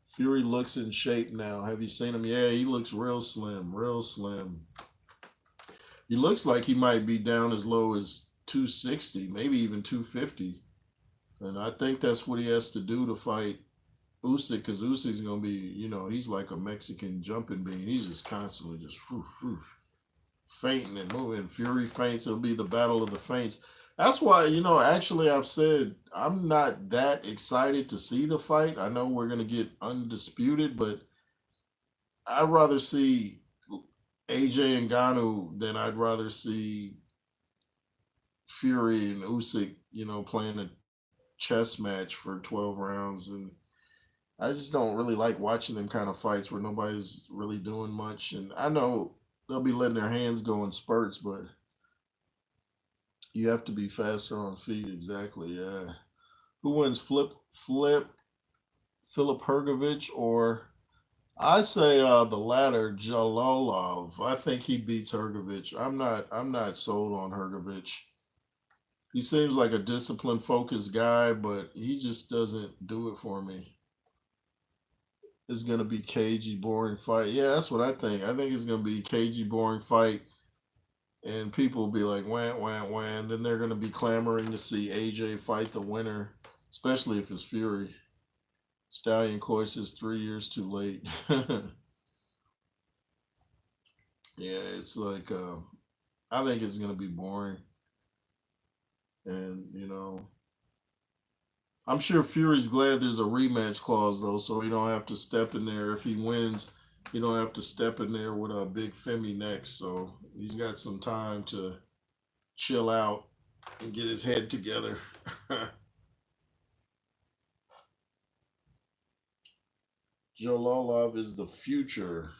Fury looks in shape now. Have you seen him? Yeah, he looks real slim, real slim. He looks like he might be down as low as 260, maybe even 250. And I think that's what he has to do to fight Usyk, because Usyk's gonna be, he's like a Mexican jumping bean. He's just constantly just fainting and moving. Fury faints. It'll be the battle of the faints. That's why, actually, I've said I'm not that excited to see the fight. I know we're gonna get undisputed, but I'd rather see AJ and Ngannou than I'd rather see Fury and Usyk, playing a chess match for 12 rounds. And I just don't really like watching them kind of fights where nobody's really doing much. And I know they'll be letting their hands go in spurts, but you have to be faster on feet. Exactly. Yeah. Who wins, Philip Hergovich, or I say the latter, Jalolov. I think he beats Hergovich. I'm not sold on Hergovich. He seems like a disciplined, focused guy, but he just doesn't do it for me. It's gonna be cagey, boring fight. Yeah, that's what I think. I think it's gonna be cagey, boring fight, and people will be like, "Wham, wham, wham." Then they're gonna be clamoring to see AJ fight the winner, especially if it's Fury. Stallion Course is 3 years too late. Yeah, it's like I think it's gonna be boring, and I'm sure Fury's glad there's a rematch clause though, so he don't have to step in there. If he wins, he don't have to step in there with a big Femi next. So he's got some time to chill out and get his head together. Joe Lolov is the future.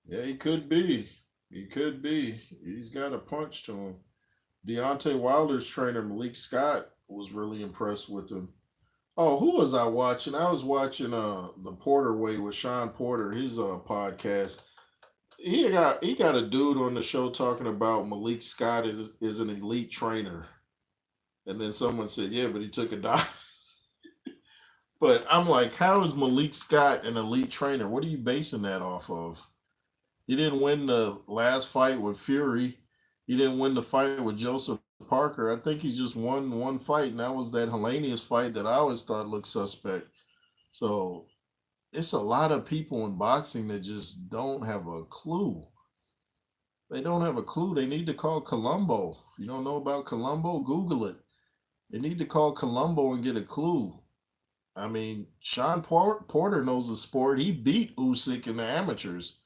Yeah, he could be. He could be. He's got a punch to him. Deontay Wilder's trainer Malik Scott was really impressed with him. Oh, who was I watching? I was watching the Porter Way with Sean Porter, his podcast. He got a dude on the show talking about Malik Scott is an elite trainer. And then someone said, "Yeah, but he took a dive." But I'm like, how is Malik Scott an elite trainer? What are you basing that off of? He didn't win the last fight with Fury. He didn't win the fight with Joseph Parker. I think he's just won one fight, and that was that Hellenius fight that I always thought looked suspect. So it's a lot of people in boxing that just don't have a clue. They don't have a clue. They need to call Colombo. If you don't know about Colombo, Google it. They need to call Colombo and get a clue. I mean, Sean Porter knows the sport. He beat Usyk in the amateurs.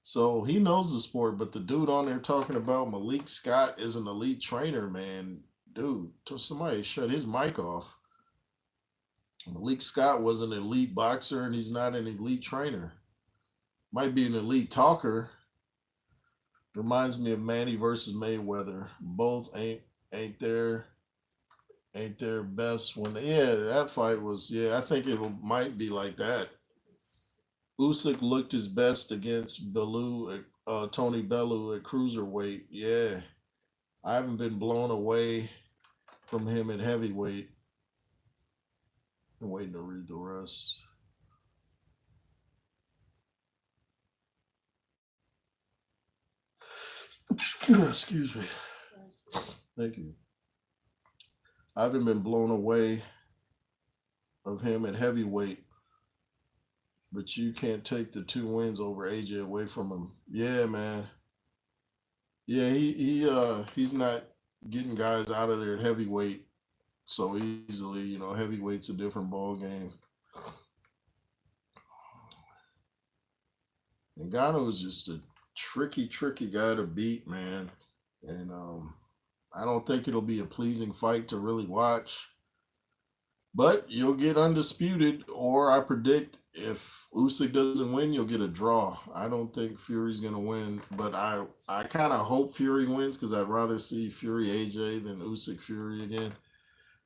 So he knows the sport, but the dude on there talking about Malik Scott is an elite trainer, man. Dude, somebody shut his mic off. Malik Scott was an elite boxer and he's not an elite trainer. Might be an elite talker. Reminds me of Manny versus Mayweather. Both ain't their best when that fight was I think it might be like that. Usyk looked his best against Tony Bellew at cruiserweight. Yeah, I haven't been blown away from him at heavyweight. I'm waiting to read the rest. Excuse me. Thank you. I haven't been blown away of him at heavyweight, but you can't take the 2 wins over AJ away from him. Yeah, man. Yeah, he's not getting guys out of there at heavyweight so easily. Heavyweight's a different ball game. And Ngannou is just a tricky guy to beat, man. And I don't think it'll be a pleasing fight to really watch. But you'll get undisputed, or I predict if Usyk doesn't win, you'll get a draw. I don't think Fury's gonna win, but I kind of hope Fury wins because I'd rather see Fury AJ than Usyk Fury again.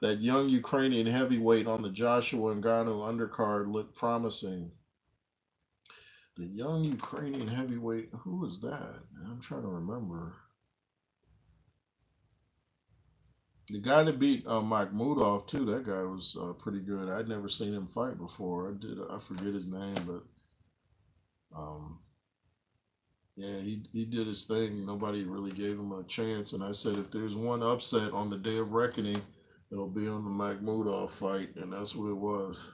That young Ukrainian heavyweight on the Joshua Ngannou undercard looked promising. The young Ukrainian heavyweight, who was that? I'm trying to remember. The guy that beat Makhmudov too, that guy was pretty good. I'd never seen him fight before. I forget his name, but Yeah, he did his thing. Nobody really gave him a chance. And I said, if there's one upset on the day of reckoning, it'll be on the Makhmudov fight, and that's what it was.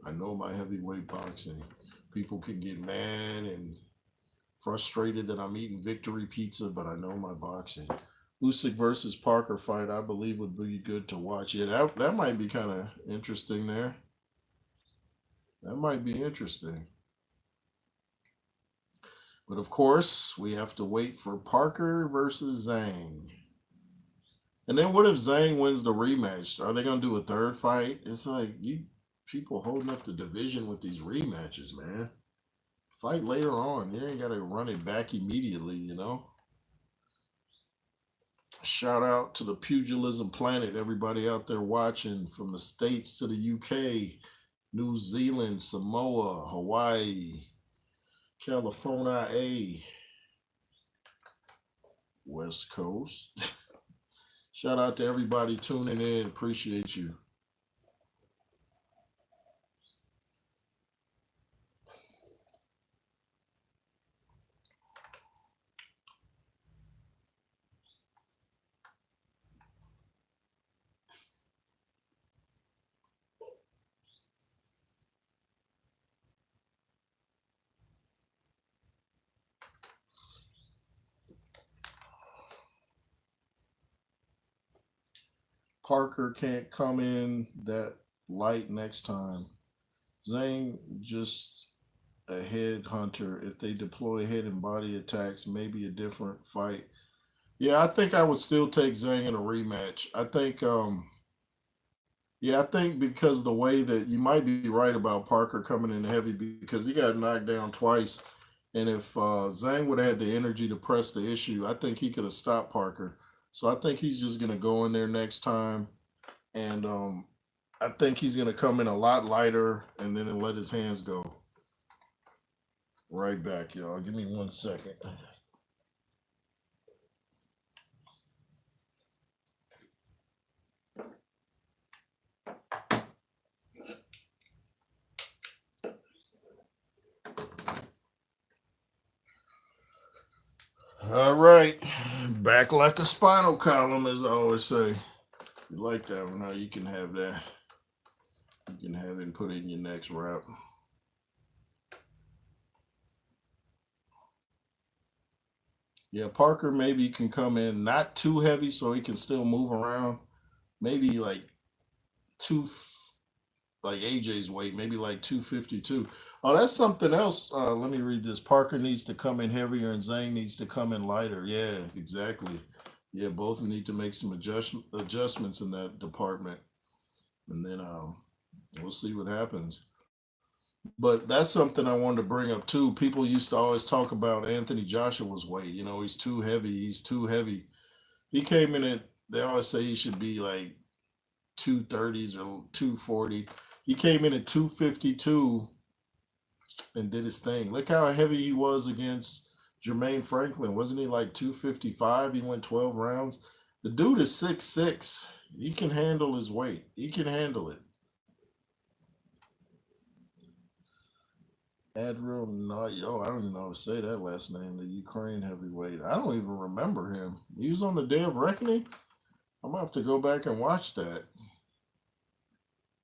I know my heavyweight boxing. People can get mad and frustrated that I'm eating victory pizza, but I know my boxing. Usyk versus Parker fight, I believe, would be good to watch. Yeah, that might be kind of interesting there. That might be interesting. But of course, we have to wait for Parker versus Zhang. And then what if Zhang wins the rematch? Are they gonna do a third fight? It's like you people holding up the division with these rematches, man. Fight later on. You ain't gotta run it back immediately, you know? Shout out to the pugilism planet, everybody out there watching from the States to the UK, New Zealand, Samoa, Hawaii, California, West Coast. Shout out to everybody tuning in. Appreciate you. Parker can't come in that light next time. Zhang just a head hunter. If they deploy head and body attacks, maybe a different fight. Yeah, I think I would still take Zhang in a rematch. I think because the way that you might be right about Parker coming in heavy because he got knocked down twice. And if Zhang would have had the energy to press the issue, I think he could have stopped Parker. So I think he's just going to go in there next time. And I think he's going to come in a lot lighter and then let his hands go. Right back, y'all. Give me 1 second. All right. Back like a spinal column, as I always say. If you like that one, now you can have that. You can have it and put it in your next wrap. Yeah, Parker maybe can come in not too heavy so he can still move around. Maybe like two, like AJ's weight, maybe like 252. Oh, that's something else. Let me read this. Parker needs to come in heavier and Zhang needs to come in lighter. Yeah, exactly. Yeah, both need to make some adjustments in that department, and then we'll see what happens. But that's something I wanted to bring up too. People used to always talk about Anthony Joshua's weight. You know, he's too heavy. He's too heavy. He came in at. They always say he should be like 230s or 240. He came in at 252 and did his thing. Look how heavy he was against Jermaine Franklin. Wasn't he like 255? He went 12 rounds. The dude is 6'6". He can handle his weight. He can handle it. Admiral Nayo, I don't even know how to say that last name, the Ukraine heavyweight. I don't even remember him. He was on the Day of Reckoning. I'm gonna have to go back and watch that.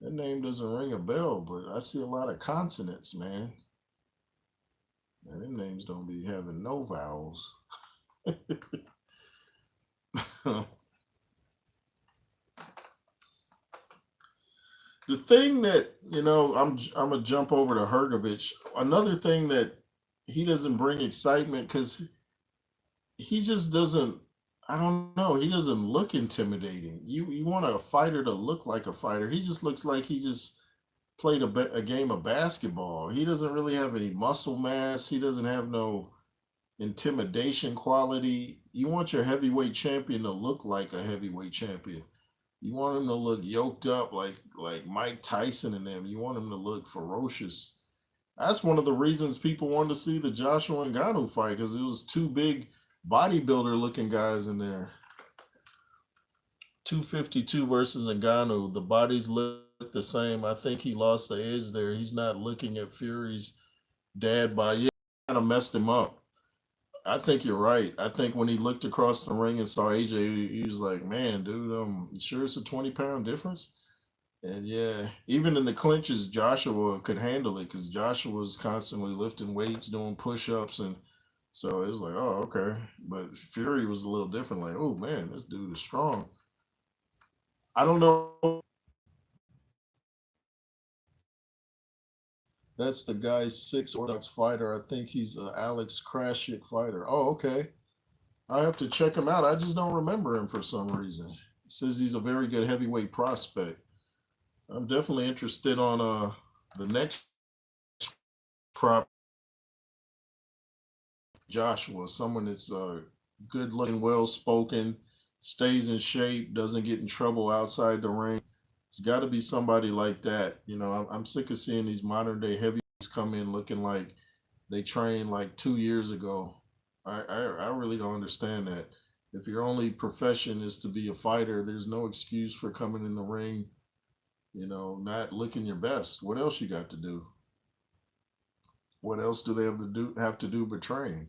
That name doesn't ring a bell, but I see a lot of consonants, man. Man, them names don't be having no vowels. The thing that I'm gonna jump over to Hergovich. Another thing that he doesn't bring excitement because he just doesn't. I don't know. He doesn't look intimidating. You want a fighter to look like a fighter. He just looks like he just played a game of basketball. He doesn't really have any muscle mass. He doesn't have no intimidation quality. You want your heavyweight champion to look like a heavyweight champion. You want him to look yoked up like Mike Tyson and them. You want him to look ferocious. That's one of the reasons people wanted to see the Joshua and Ngannou fight because it was two big bodybuilder looking guys in there. 252 versus Ngannou. The bodies look the same. I think he lost the edge there. He's not looking at Fury's dad body. Yeah, kind of messed him up. I think you're right. I think when he looked across the ring and saw AJ, he was like, "Man, dude, you sure it's a 20-pound difference?" And yeah, even in the clinches, Joshua could handle it because Joshua was constantly lifting weights, doing push-ups, and so it was like, "Oh, okay." But Fury was a little different. Like, "Oh man, this dude is strong." I don't know. That's the guy, six Orthodox fighter. I think he's a Alex Krashik fighter. Oh, okay. I have to check him out. I just don't remember him for some reason. He says he's a very good heavyweight prospect. I'm definitely interested on the next prop, Joshua, someone that's good looking, well spoken, stays in shape, doesn't get in trouble outside the ring. It's got to be somebody like that. You know, I'm sick of seeing these modern day heavyweights come in looking like they trained like 2 years ago. I really don't understand that. If your only profession is to be a fighter, there's no excuse for coming in the ring, not looking your best. What else you got to do? What else do they have to do but train?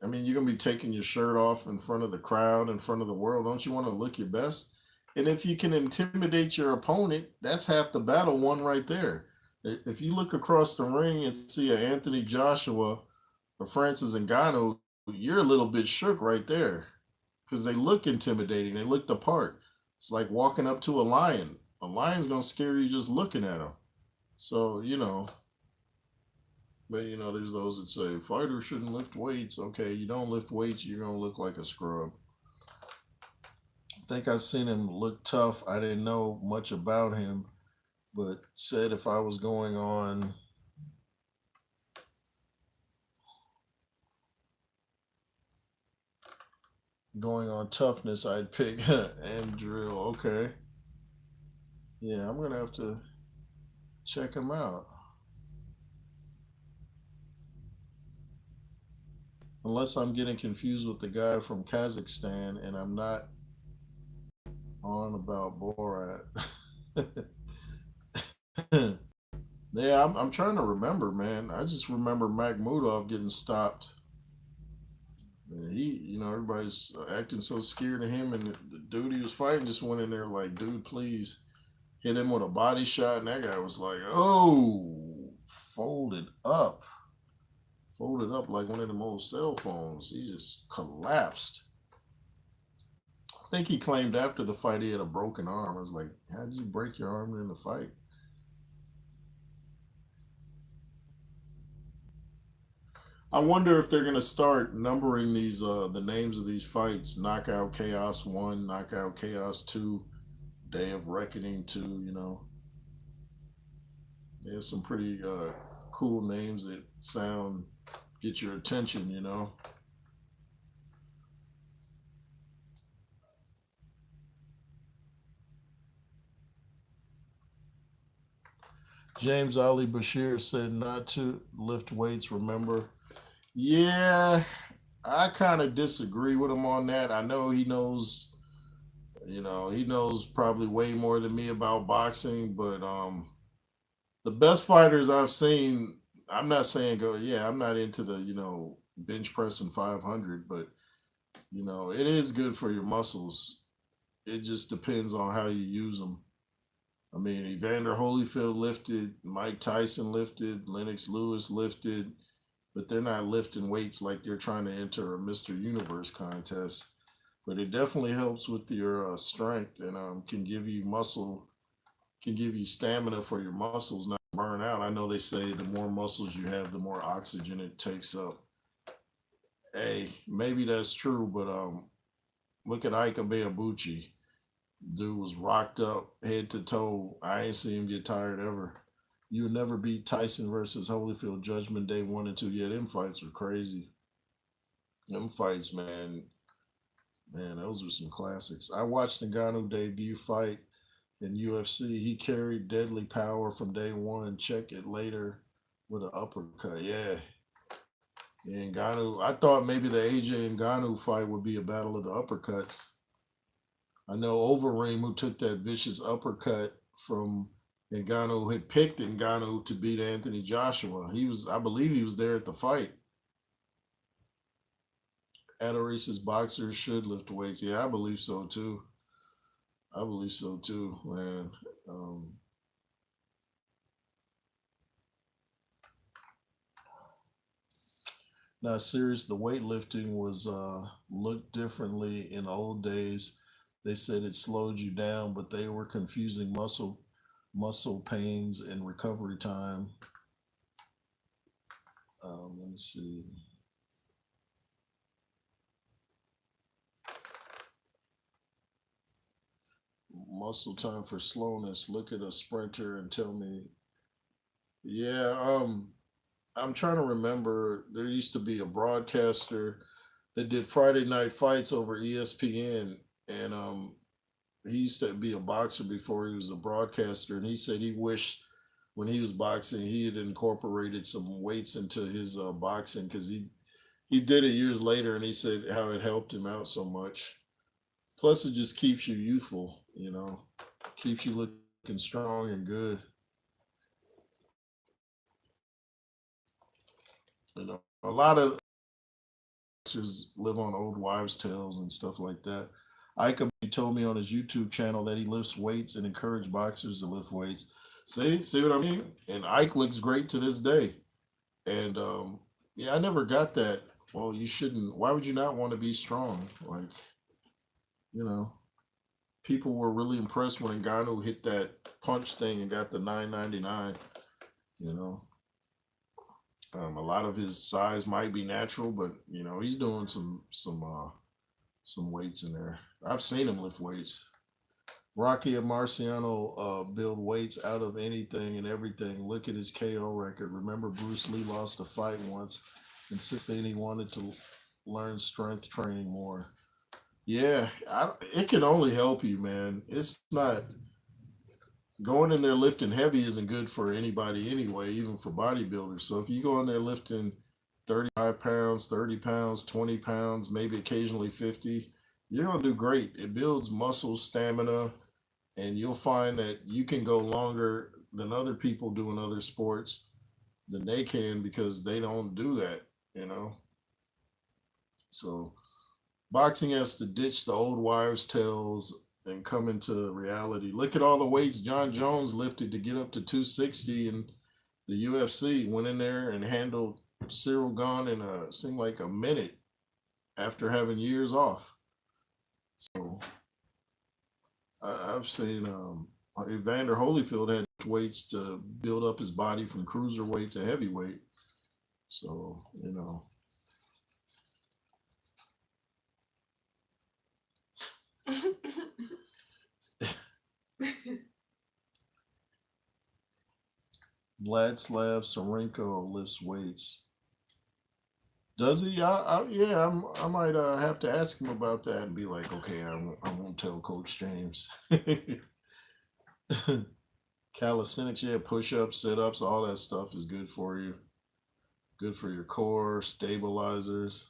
I mean, you're gonna be taking your shirt off in front of the crowd, in front of the world. Don't you want to look your best? And if you can intimidate your opponent, that's half the battle won right there. If you look across the ring and see a Anthony Joshua or Francis Ngannou, you're a little bit shook right there because they look intimidating. They look the part. It's like walking up to a lion. A lion's gonna scare you just looking at him. So but there's those that say fighters shouldn't lift weights. Okay, you don't lift weights, you're gonna look like a scrub. I think I seen him look tough. I didn't know much about him, but said if I was going on toughness, I'd pick Andrew. Okay, yeah, I'm gonna have to check him out. Unless I'm getting confused with the guy from Kazakhstan, and I'm not on about Borat. Yeah, I'm trying to remember, man. I just remember Makhmudov getting stopped. And everybody's acting so scared of him, and the dude he was fighting just went in there like, dude, please hit him with a body shot, and that guy was like, oh, folded up like one of them old cell phones. He just collapsed. I think he claimed after the fight he had a broken arm. I was like, how did you break your arm in the fight? I wonder if they're gonna start numbering these the names of these fights: Knockout Chaos One, Knockout Chaos Two, Day of Reckoning Two. They have some pretty cool names that sound get your attention. James Ali Bashir said not to lift weights. Remember, yeah, I kind of disagree with him on that. I know he knows. He knows probably way more than me about boxing, but the best fighters I've seen, I'm not saying go, yeah, I'm not into the, bench pressing 500, but, it is good for your muscles. It just depends on how you use them. I mean, Evander Holyfield lifted, Mike Tyson lifted, Lennox Lewis lifted, but they're not lifting weights like they're trying to enter a Mr. Universe contest. But it definitely helps with your strength and can give you stamina for your muscles not to burn out. I know they say the more muscles you have, the more oxygen it takes up. Hey, maybe that's true, but look at Ike Abeabuchi. Dude was rocked up head to toe. I ain't seen him get tired ever. You would never beat Tyson versus Holyfield Judgment Day 1 and 2. Yeah, them fights were crazy. Them fights, man, those were some classics. I watched the Ngannou debut fight in UFC. He carried deadly power from day one. Check it later with an uppercut. Yeah. Yeah, Ngannou. I thought maybe the AJ and Ngannou fight would be a battle of the uppercuts. I know Overeem, who took that vicious uppercut from Ngannou, had picked Ngannou to beat Anthony Joshua. I believe he was there at the fight. Adorace's boxers should lift weights. Yeah, I believe so too. I believe so too, man. Um, Now, serious, the weightlifting was looked differently in old days. They said it slowed you down, but they were confusing muscle pains and recovery time. Let me see. Muscle time for slowness. Look at a sprinter and tell me. Yeah, I'm trying to remember. There used to be a broadcaster that did Friday night fights over ESPN, and he used to be a boxer before he was a broadcaster, and he said he wished when he was boxing he had incorporated some weights into his boxing because he did it years later, and he said how it helped him out so much. Plus, it just keeps you youthful, keeps you looking strong and good. A lot of boxers live on old wives' tales and stuff like that. Ike told me on his YouTube channel that he lifts weights and encouraged boxers to lift weights. See what I mean? And Ike looks great to this day. And yeah, I never got that. Well, you shouldn't. Why would you not want to be strong? Like, you know, people were really impressed when Ngannou hit that punch thing and got the 999. You know, a lot of his size might be natural, but he's doing some weights in there. I've seen him lift weights. Rocky and Marciano build weights out of anything and everything. Look at his KO record. Remember, Bruce Lee lost a fight once and since then he wanted to learn strength training more. Yeah, it can only help you, man. It's not going in there lifting heavy isn't good for anybody anyway, even for bodybuilders. So if you go in there lifting 35 pounds, 30 pounds, 20 pounds, maybe occasionally 50, you're going to do great. It builds muscle, stamina, and you'll find that you can go longer than other people do in other sports than they can because they don't do that. So boxing has to ditch the old wives' tales and come into reality. Look at all the weights John Jones lifted to get up to 260 in the UFC. Went in there and handled Cyril Gahn in seemed like a minute after having years off. So I've seen Evander Holyfield had weights to build up his body from cruiserweight to heavyweight. So Vladislav Sorenko lifts weights. Does he? Yeah, I might have to ask him about that and be like, okay, I won't tell Coach James. Calisthenics, yeah, push ups, sit ups, all that stuff is good for you. Good for your core, stabilizers.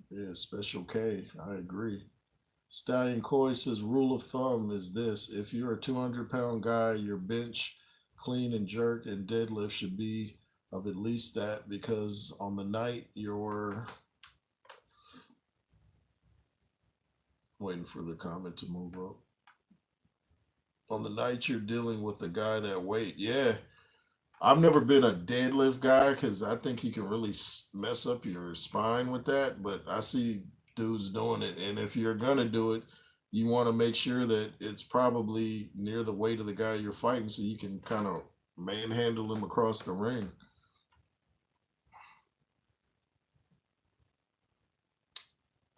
Yeah, Special K, I agree. Stallion Coy says rule of thumb is this: if you're a 200-pound guy, your bench, clean and jerk, and deadlift should be of at least that because on the night you're waiting for the comment to move up. On the night you're dealing with a guy that weight, yeah. I've never been a deadlift guy because I think you can really mess up your spine with that. But I see dudes doing it, and if you're gonna do it, you want to make sure that it's probably near the weight of the guy you're fighting, so you can kind of manhandle him across the ring.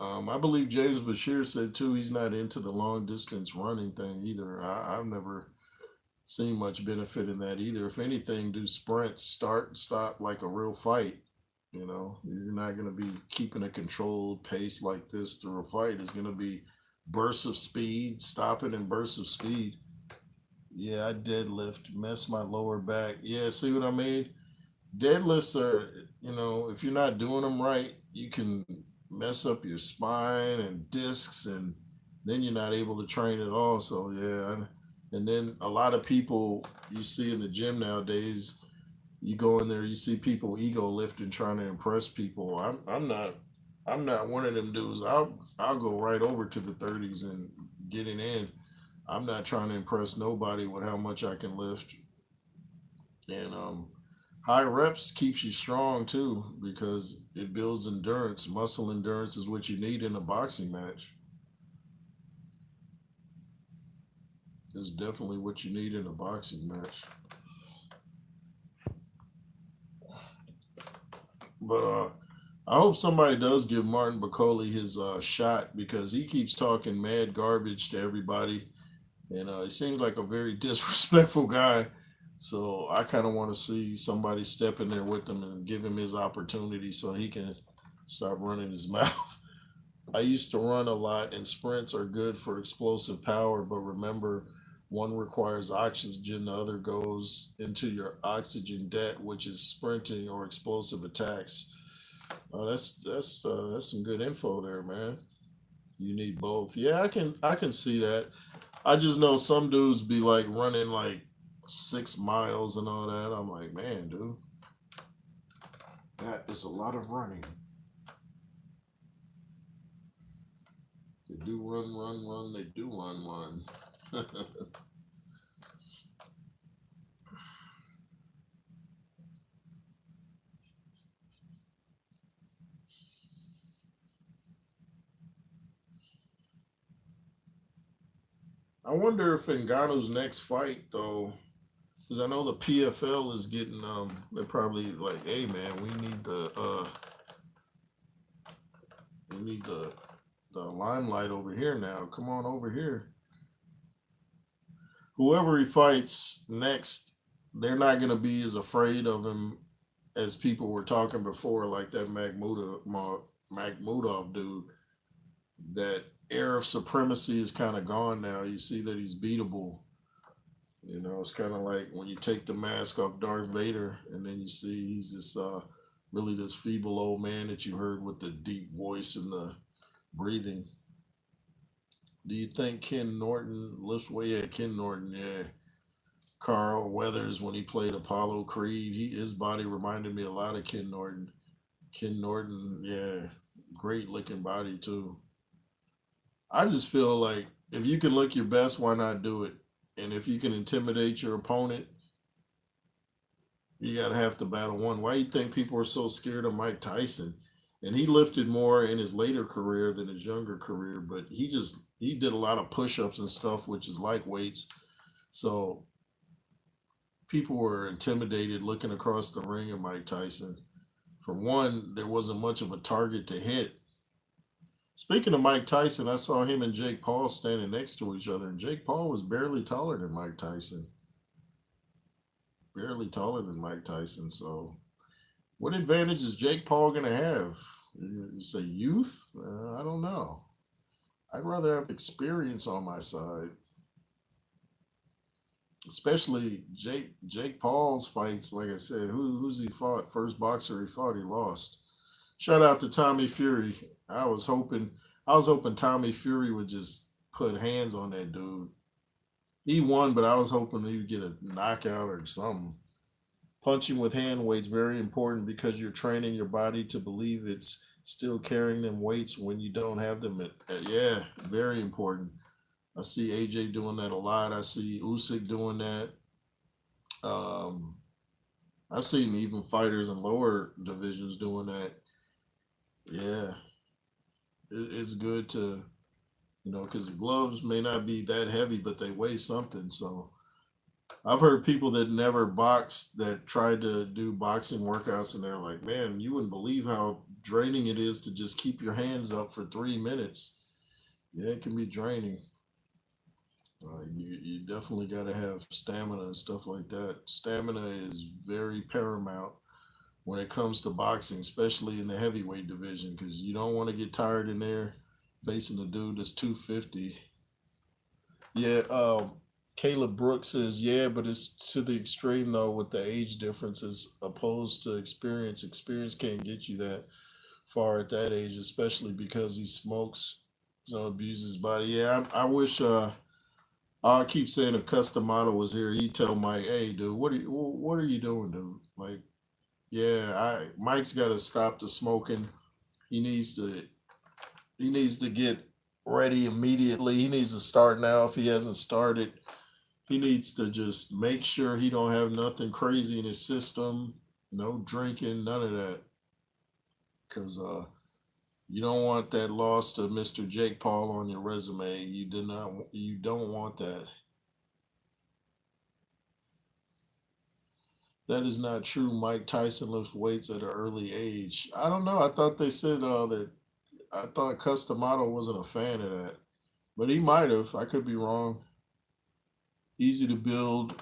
I believe James Bashir said too he's not into the long distance running thing either. I've never seen much benefit in that either. If anything, do sprints, start and stop like a real fight. You're not going to be keeping a controlled pace like this through a fight. It's going to be bursts of speed, stopping and bursts of speed. Yeah, I deadlift, mess my lower back. Yeah, see what I mean? Deadlifts are, if you're not doing them right, you can mess up your spine and discs, and then you're not able to train at all. So, yeah. And then a lot of people you see in the gym nowadays, You go in there, you see people ego lifting, trying to impress people. I'm not one of them dudes. I'll go right over to the 30s and get it in. I'm not trying to impress nobody with how much I can lift. And high reps keeps you strong too because it builds endurance. Muscle endurance is what you need in a boxing match. It's definitely what you need in a boxing match. But I hope somebody does give Martin Bakole his shot because he keeps talking mad garbage to everybody, and he seems like a very disrespectful guy. So I kind of want to see somebody step in there with him and give him his opportunity so he can stop running his mouth. I used to run a lot, and sprints are good for explosive power, but remember, one requires oxygen, the other goes into your oxygen debt, which is sprinting or explosive attacks. That's some good info there, man. You need both. Yeah, I can see that. I just know some dudes be like running like 6 miles and all that. I'm like, man, dude, that is a lot of running. They do run, run, run. They do run, run. I wonder if Ngannou's next fight though, because I know the PFL is getting they're probably like, hey man, we need the limelight over here now. Come on over here. Whoever he fights next, they're not gonna be as afraid of him as people were talking before, like that Magmudov dude. That air of supremacy is kind of gone now. You see that he's beatable. You know, it's kind of like when you take the mask off Darth Vader, and then you see he's this really this feeble old man that you heard with the deep voice and the breathing. Do you think Ken Norton lifts weight? Yeah, Ken Norton. Yeah, Carl Weathers when he played Apollo Creed, his body reminded me a lot of Ken Norton. Ken Norton, yeah, great looking body too. I just feel like if you can look your best, why not do it? And if you can intimidate your opponent, you gotta have to battle one. Why do you think people are so scared of Mike Tyson? And he lifted more in his later career than his younger career, but he did a lot of push-ups and stuff, which is like weights. So people were intimidated looking across the ring at Mike Tyson. For one, there wasn't much of a target to hit. Speaking of Mike Tyson, I saw him and Jake Paul standing next to each other, and Jake Paul was barely taller than Mike Tyson. Barely taller than Mike Tyson. So, what advantage is Jake Paul going to have? You say youth? I don't know. I'd rather have experience on my side, especially Jake Paul's fights. Like I said, who's he fought? First boxer he fought, he lost. Shout out to Tommy Fury. I was hoping Tommy Fury would just put hands on that dude. He won, but I was hoping he would get a knockout or something. Punching with hand weights very important because you're training your body to believe it's still carrying them weights when you don't have them. Yeah, very important. I see AJ doing that a lot. I see Usyk doing that. Um, I've seen even fighters in lower divisions doing that. Yeah, it's good to because the gloves may not be that heavy, but they weigh something. So I've heard people that never boxed that tried to do boxing workouts, and they're like, "Man, you wouldn't believe how draining it is to just keep your hands up for 3 minutes." Yeah, it can be draining. You definitely got to have stamina and stuff like that. Stamina is very paramount when it comes to boxing, especially in the heavyweight division, because you don't want to get tired in there facing a dude that's 250. Yeah, Caleb Brooks says, yeah, but it's to the extreme though with the age differences opposed to experience. Experience can't get you that far at that age, especially because he smokes, so abuses his body. Yeah, I wish. I keep saying if Customato was here, you tell Mike, hey, dude, what are you doing, dude? Like, yeah, Mike's got to stop the smoking. He needs to he needs to get ready immediately. He needs to start now if he hasn't started. He needs to just make sure he don't have nothing crazy in his system. No drinking, none of that. Cause you don't want that loss to Mr. Jake Paul on your resume. You don't want that. That is not true. Mike Tyson lifts weights at an early age. I don't know. I thought they said that. I thought Customato wasn't a fan of that, but he might have. I could be wrong. Easy to build.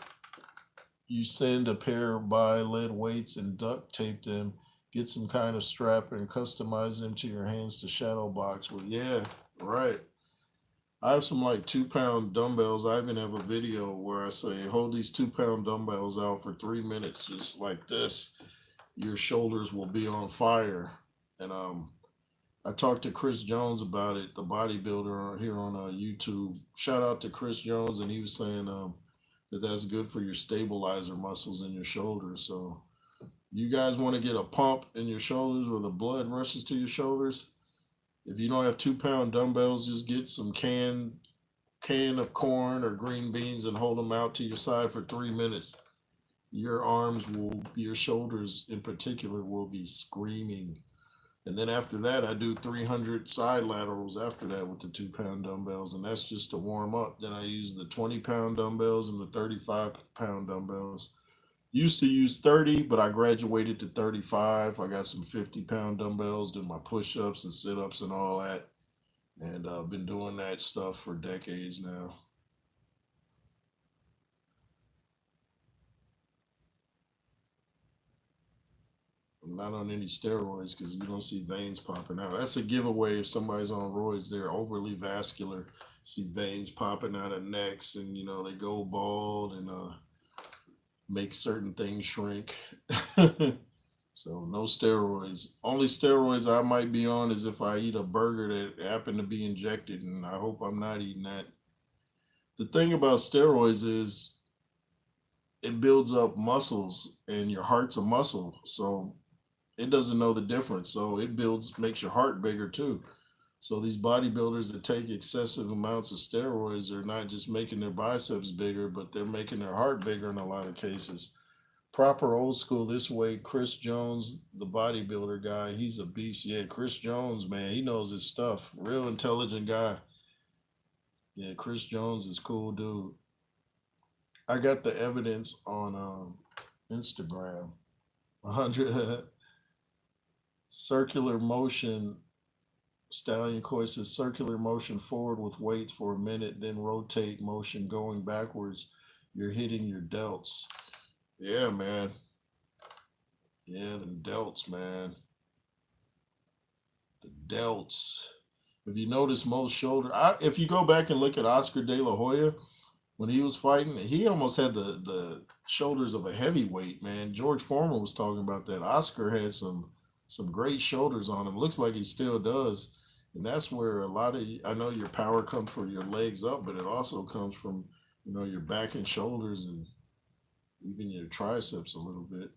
You send a pair by lead weights and duct tape them. Get some kind of strap and customize them to your hands to shadow box with. Yeah, right. I have some like 2 pound dumbbells. I even have a video where I say, hold these 2 pound dumbbells out for 3 minutes, just like this. Your shoulders will be on fire. And I talked to Chris Jones about it, the bodybuilder here on YouTube. Shout out to Chris Jones, and he was saying that that's good for your stabilizer muscles in your shoulders. So you guys want to get a pump in your shoulders where the blood rushes to your shoulders? If you don't have 2 pound dumbbells, just get some can of corn or green beans and hold them out to your side for 3 minutes. Your shoulders in particular will be screaming. And then after that, I do 300 side laterals after that with the 2 pound dumbbells. And that's just to warm up. Then I use the 20 pound dumbbells and the 35 pound dumbbells. Used to use 30, but I graduated to 35. I got some 50 pound dumbbells, did my push ups and sit ups and all that. And I've been doing that stuff for decades now. I'm not on any steroids because you don't see veins popping out. That's a giveaway if somebody's on roids. They're overly vascular. See veins popping out of necks, and they go bald and make certain things shrink. So no steroids. Only steroids I might be on is if I eat a burger that happened to be injected, and I hope I'm not eating that. The thing about steroids is it builds up muscles, and your heart's a muscle, so it doesn't know the difference. So it makes your heart bigger too. So these bodybuilders that take excessive amounts of steroids are not just making their biceps bigger, but they're making their heart bigger in a lot of cases. Proper old school this way. Chris Jones, the bodybuilder guy, he's a beast. Yeah, Chris Jones, man, he knows his stuff. Real intelligent guy. Yeah, Chris Jones is cool, dude. I got the evidence on Instagram. 100 circular motion. Stallion Koi says circular motion forward with weights for a minute, then rotate motion going backwards. You're hitting your delts. Yeah, man. Yeah, the delts, man. The delts. If you notice, most if you go back and look at Oscar De La Hoya when he was fighting, he almost had the shoulders of a heavyweight, man. George Foreman was talking about that. Oscar had some great shoulders on him. Looks like he still does. And that's where a lot of I know your power comes from your legs up, but it also comes from your back and shoulders and even your triceps a little bit.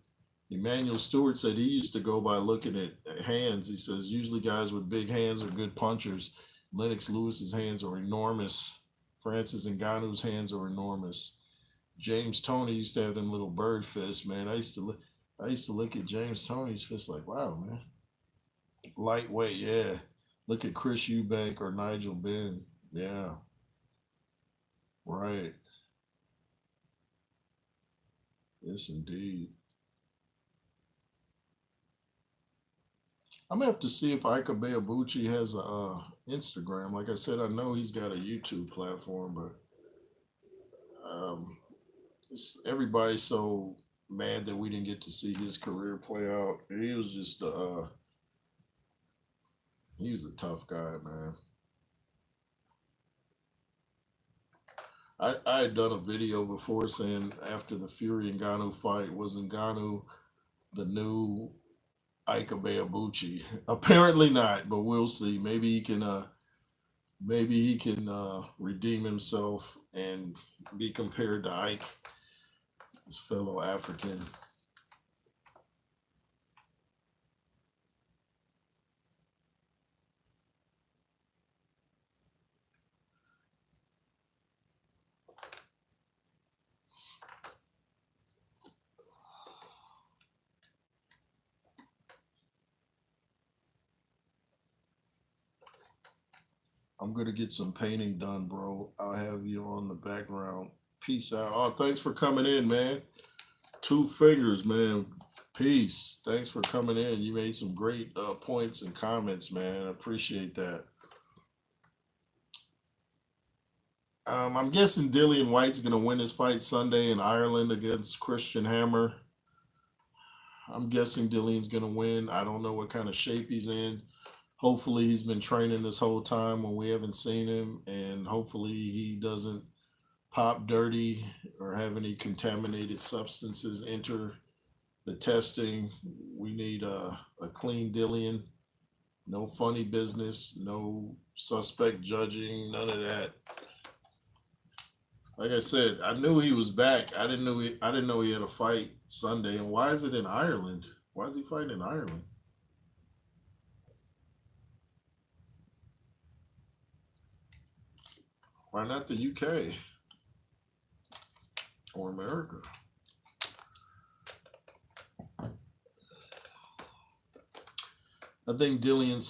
Emmanuel Stewart said he used to go by looking at hands. He says usually guys with big hands are good punchers. Lennox Lewis's hands are enormous. Francis Ngannou's hands are enormous. James Toney used to have them little bird fists, man. I used to look at James Toney's fists like, wow, man. Lightweight, yeah. Look at Chris Eubank or Nigel Benn. Yeah, right. Yes, indeed. I'm gonna have to see if Ika Beabuchi has a Instagram. Like I said, I know he's got a YouTube platform, but um, everybody's so mad that we didn't get to see his career play out. He was a tough guy, man. I had done a video before saying after the Fury and Ngannou fight, was Ngannou the new Ika Beabuchi? Apparently not, but we'll see. Maybe he can Maybe he can redeem himself and be compared to Ike, his fellow African. I'm gonna get some painting done, bro. I'll have you on the background. Peace out. Oh, thanks for coming in, man. Two fingers, man. Peace. Thanks for coming in. You made some great points and comments, man. I appreciate that. I'm guessing Dillian White's gonna win his fight Sunday in Ireland against Christian Hammer. I'm guessing Dillian's gonna win. I don't know what kind of shape he's in. Hopefully, he's been training this whole time when we haven't seen him, and hopefully, he doesn't pop dirty or have any contaminated substances enter the testing. We need a clean Dillian. No funny business. No suspect judging. None of that. Like I said, I knew he was back. I didn't know he had a fight Sunday. And why is it in Ireland? Why is he fighting in Ireland? Why not the UK or America? I think Dillian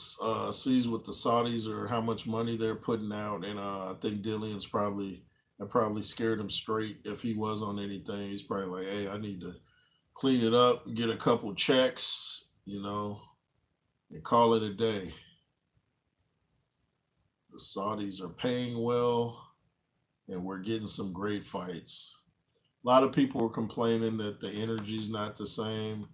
sees what the Saudis or how much money they're putting out, and I think Dillian's probably that probably scared him straight. If he was on anything, he's probably like, "Hey, I need to clean it up, get a couple checks, and call it a day." The Saudis are paying well, and we're getting some great fights. A lot of people were complaining that the energy's not the same.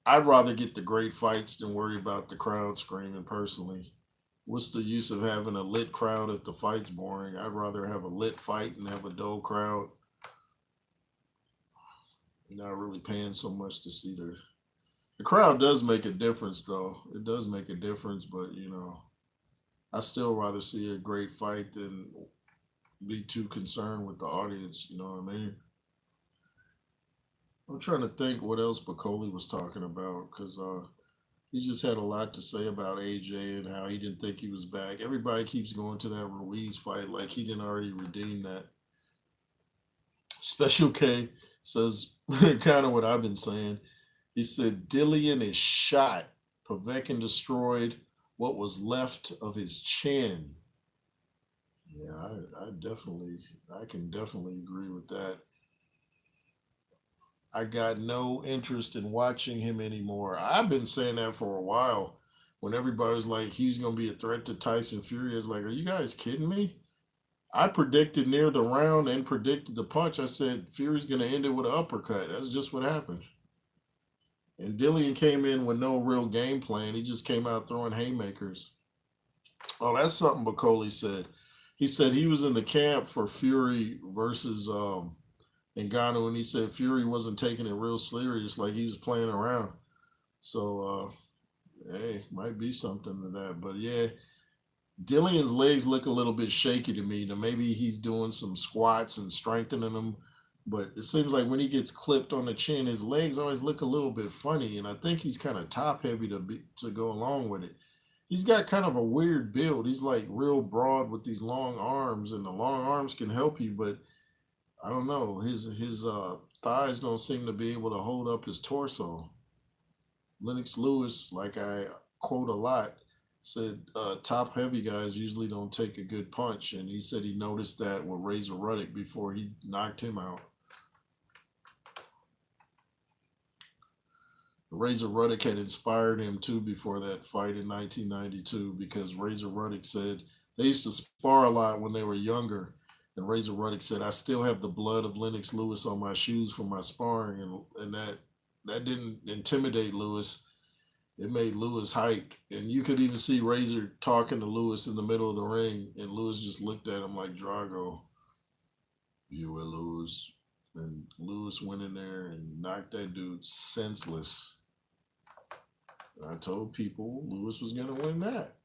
I'd rather get the great fights than worry about the crowd screaming personally. What's the use of having a lit crowd if the fight's boring? I'd rather have a lit fight and have a dull crowd. Not really paying so much to see the crowd does make a difference though. It does make a difference, but I still rather see a great fight than be too concerned with the audience, you know what I mean? I'm trying to think what else Bakole was talking about because he just had a lot to say about AJ and how he didn't think he was back. Everybody keeps going to that Ruiz fight like he didn't already redeem that. Special K says kind of what I've been saying. He said Dillian is shot. Povetkin destroyed what was left of his chin. Yeah, I can definitely agree with that. I got no interest in watching him anymore. I've been saying that for a while. When everybody's like, he's going to be a threat to Tyson Fury, it's like, are you guys kidding me? I predicted near the round and predicted the punch. I said Fury's going to end it with an uppercut. That's just what happened. And Dillian came in with no real game plan. He just came out throwing haymakers. Oh, that's something Bakole said. He said he was in the camp for Fury versus Ngannou, and he said Fury wasn't taking it real serious, like he was playing around. So, hey, might be something to that. But yeah, Dillian's legs look a little bit shaky to me. Now maybe he's doing some squats and strengthening them, but it seems like when he gets clipped on the chin, his legs always look a little bit funny, and I think he's kind of top heavy to go along with it. He's got kind of a weird build. He's like real broad with these long arms, and the long arms can help you, but I don't know. His thighs don't seem to be able to hold up his torso. Lennox Lewis, like I quote a lot, said top heavy guys usually don't take a good punch, and he said he noticed that with Razor Ruddock before he knocked him out. Razor Ruddock had inspired him too before that fight in 1992 because Razor Ruddock said they used to spar a lot when they were younger. And Razor Ruddock said, I still have the blood of Lennox Lewis on my shoes from my sparring. And that didn't intimidate Lewis. It made Lewis hyped. And you could even see Razor talking to Lewis in the middle of the ring. And Lewis just looked at him like Drago. You will lose. And Lewis went in there and knocked that dude senseless. I told people Lewis was going to win that.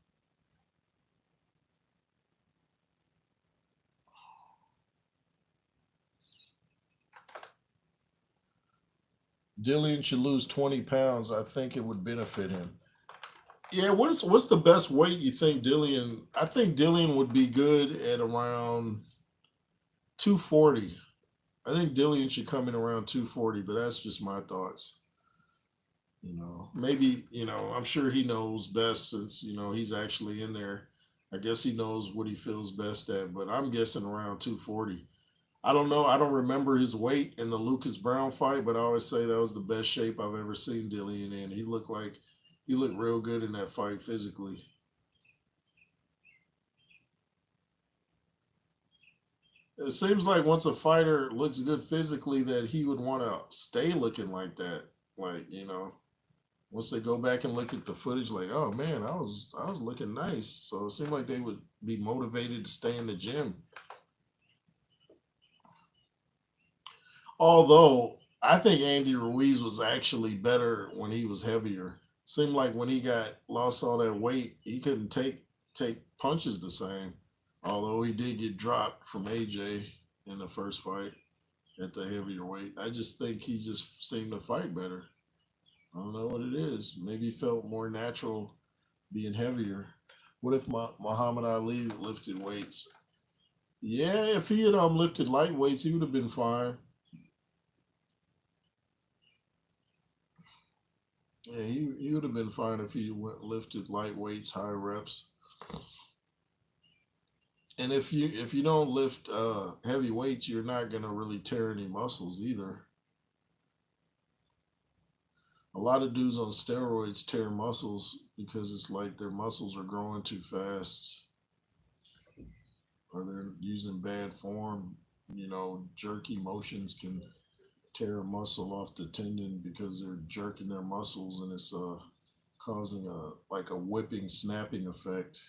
Dillian should lose 20 pounds. I think it would benefit him. Yeah, what's the best weight you think Dillian? I think Dillian would be good at around 240. I think Dillian should come in around 240, but that's just my thoughts. Maybe, I'm sure he knows best since, he's actually in there. I guess he knows what he feels best at, but I'm guessing around 240. I don't know. I don't remember his weight in the Lucas Brown fight, but I always say that was the best shape I've ever seen Dillian in. He looked real good in that fight physically. It seems like once a fighter looks good physically, that he would want to stay looking like that. Like, once they go back and look at the footage, like, oh man, I was looking nice. So it seemed like they would be motivated to stay in the gym. Although I think Andy Ruiz was actually better when he was heavier. Seemed like when he got lost all that weight, he couldn't take punches the same. Although he did get dropped from AJ in the first fight at the heavier weight. I just think he just seemed to fight better. I don't know what it is. Maybe he felt more natural being heavier. What if Muhammad Ali lifted weights? Yeah, if he had lifted light weights, he would have been fine. Yeah, he would have been fine if he lifted light weights, high reps. And if you don't lift heavy weights, you're not gonna really tear any muscles either. A lot of dudes on steroids tear muscles because it's like their muscles are growing too fast or they're using bad form. Jerky motions can tear a muscle off the tendon because they're jerking their muscles and it's causing a whipping, snapping effect.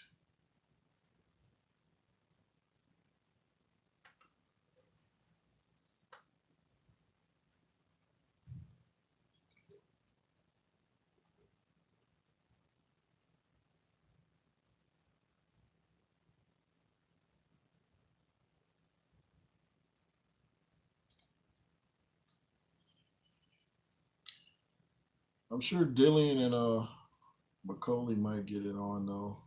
I'm sure Dillian and Bakole might get it on though.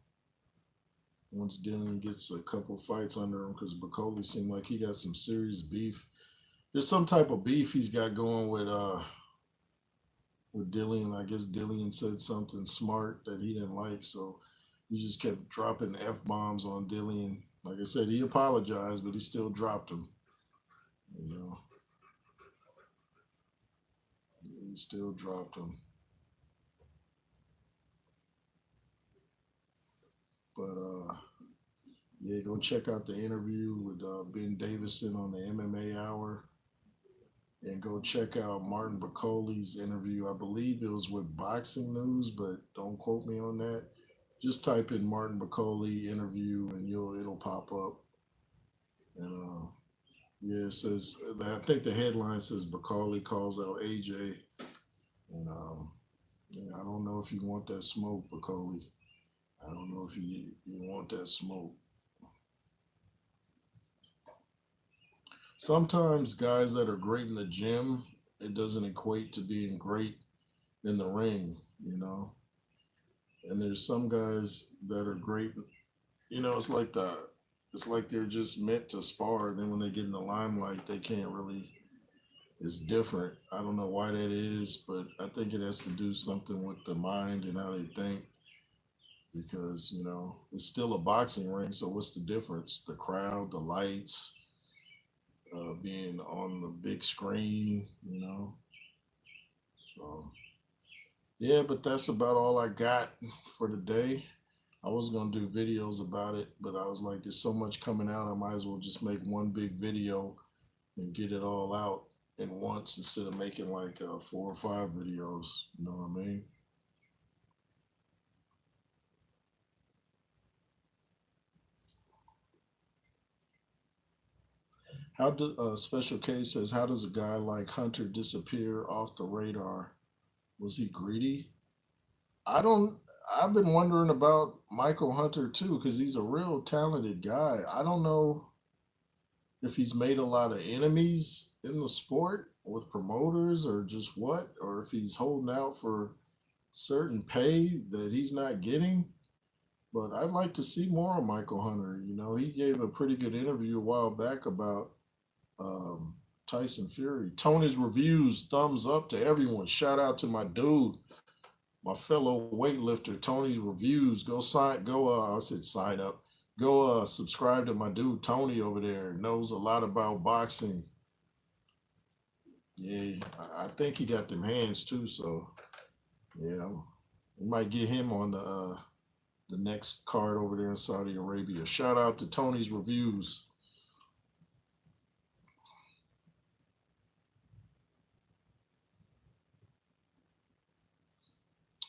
Once Dillian gets a couple fights under him, because Bakole seemed like he got some serious beef. There's some type of beef he's got going with Dillian. I guess Dillian said something smart that he didn't like, so he just kept dropping f bombs on Dillian. Like I said, he apologized, but he still dropped him. You know, he still dropped him. But yeah, go check out the interview with Ben Davison on the MMA Hour, and go check out Martin Bacole's interview. I believe it was with Boxing News, but don't quote me on that. Just type in Martin Bacole interview, and it'll pop up. And yeah, it says I think the headline says Bacole calls out AJ, and yeah, I don't know if you want that smoke, Bacole. I don't know if you want that smoke. Sometimes guys that are great in the gym, it doesn't equate to being great in the ring, you know. And there's some guys that are great, it's like they're just meant to spar. Then when they get in the limelight, they can't really. It's different. I don't know why that is, but I think it has to do something with the mind and how they think. Because it's still a boxing ring. So what's the difference? The crowd, the lights, being on the big screen. So yeah, but that's about all I got for today. I was gonna do videos about it, but I was like, there's so much coming out, I might as well just make one big video and get it all out in once instead of making like 4 or 5 videos. You know what I mean? How do Special K says, how does a guy like Hunter disappear off the radar? Was he greedy? I don't. I've been wondering about Michael Hunter too because he's a real talented guy. I don't know. if he's made a lot of enemies in the sport with promoters or just what, or if he's holding out for certain pay that he's not getting. But I'd like to see more of Michael Hunter. You know, he gave a pretty good interview a while back about um, Tyson Fury. Tony's reviews, thumbs up to everyone. Shout out to my dude, my fellow weightlifter, Tony's reviews. Go sign, go. I said sign up. Go subscribe to my dude Tony over there. Knows a lot about boxing. Yeah, I think he got them hands too. So yeah, we might get him on the next card over there in Saudi Arabia. Shout out to Tony's reviews.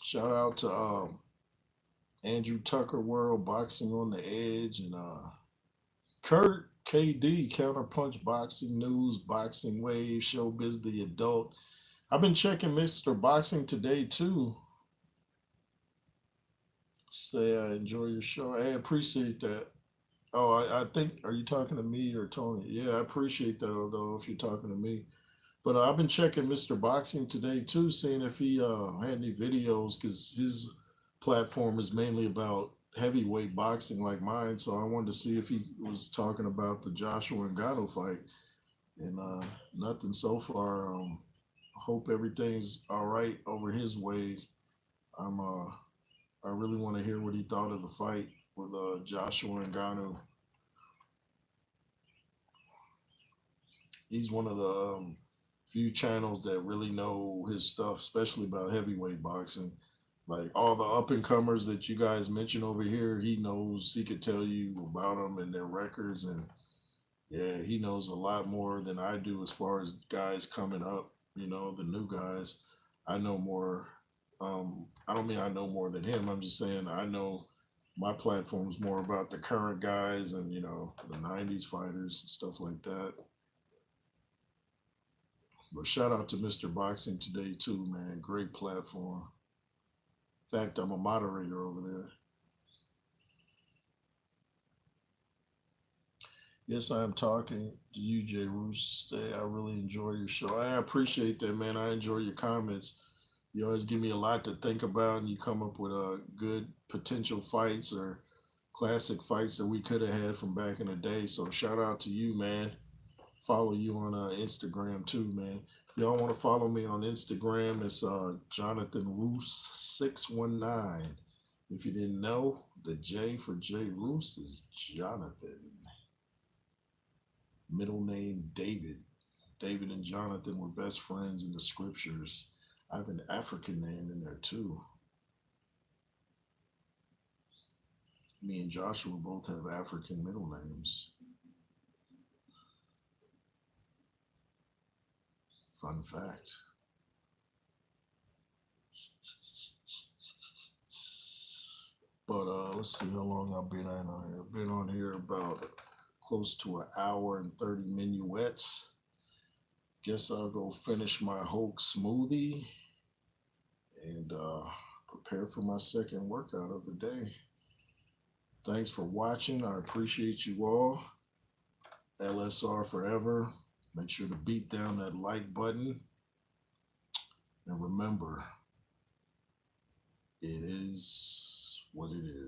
Shout out to Andrew Tucker World Boxing on the Edge and Kurt KD Counterpunch Boxing News, Boxing Wave, Showbiz the Adult. I've been checking Mr. Boxing today too. Say I enjoy your show. I appreciate that. Oh, I think, are you talking to me or Tony? Yeah, I appreciate that, although, if you're talking to me. But I've been checking Mr. Boxing today too, seeing if he had any videos, because his platform is mainly about heavyweight boxing like mine. So I wanted to see if he was talking about the Joshua Ngannou fight. And nothing so far. Hope everything's all right over his way. I'm I really want to hear what he thought of the fight with Joshua Ngannou. He's one of the few channels that really know his stuff, especially about heavyweight boxing. Like all the up and comers that you guys mentioned over here, he knows. He could tell you about them and their records, and yeah, he knows a lot more than I do as far as guys coming up. You know, the new guys. I know more. I don't mean I know more than him. I'm just saying I know my platform's more about the current guys and the '90s fighters and stuff like that. But shout out to Mr. Boxing today too, man. Great platform. In fact, I'm a moderator over there. Yes, I am talking to you, Jay Roos. I really enjoy your show. I appreciate that, man. I enjoy your comments. You always give me a lot to think about, and you come up with good potential fights or classic fights that we could have had from back in the day. So shout out to you, man. Follow you on Instagram too, man. Y'all want to follow me on Instagram? It's Jonathan Roos 619. If you didn't know, the J for J Roos is Jonathan. Middle name David. David and Jonathan were best friends in the scriptures. I have an African name in there too. Me and Joshua both have African middle names. Fun fact. But let's see how long I've been on here. I've been on here about close to an hour and 30 minuets. Guess I'll go finish my Hulk smoothie and prepare for my second workout of the day. Thanks for watching. I appreciate you all. LSR forever. Make sure to beat down that like button. And remember, it is what it is.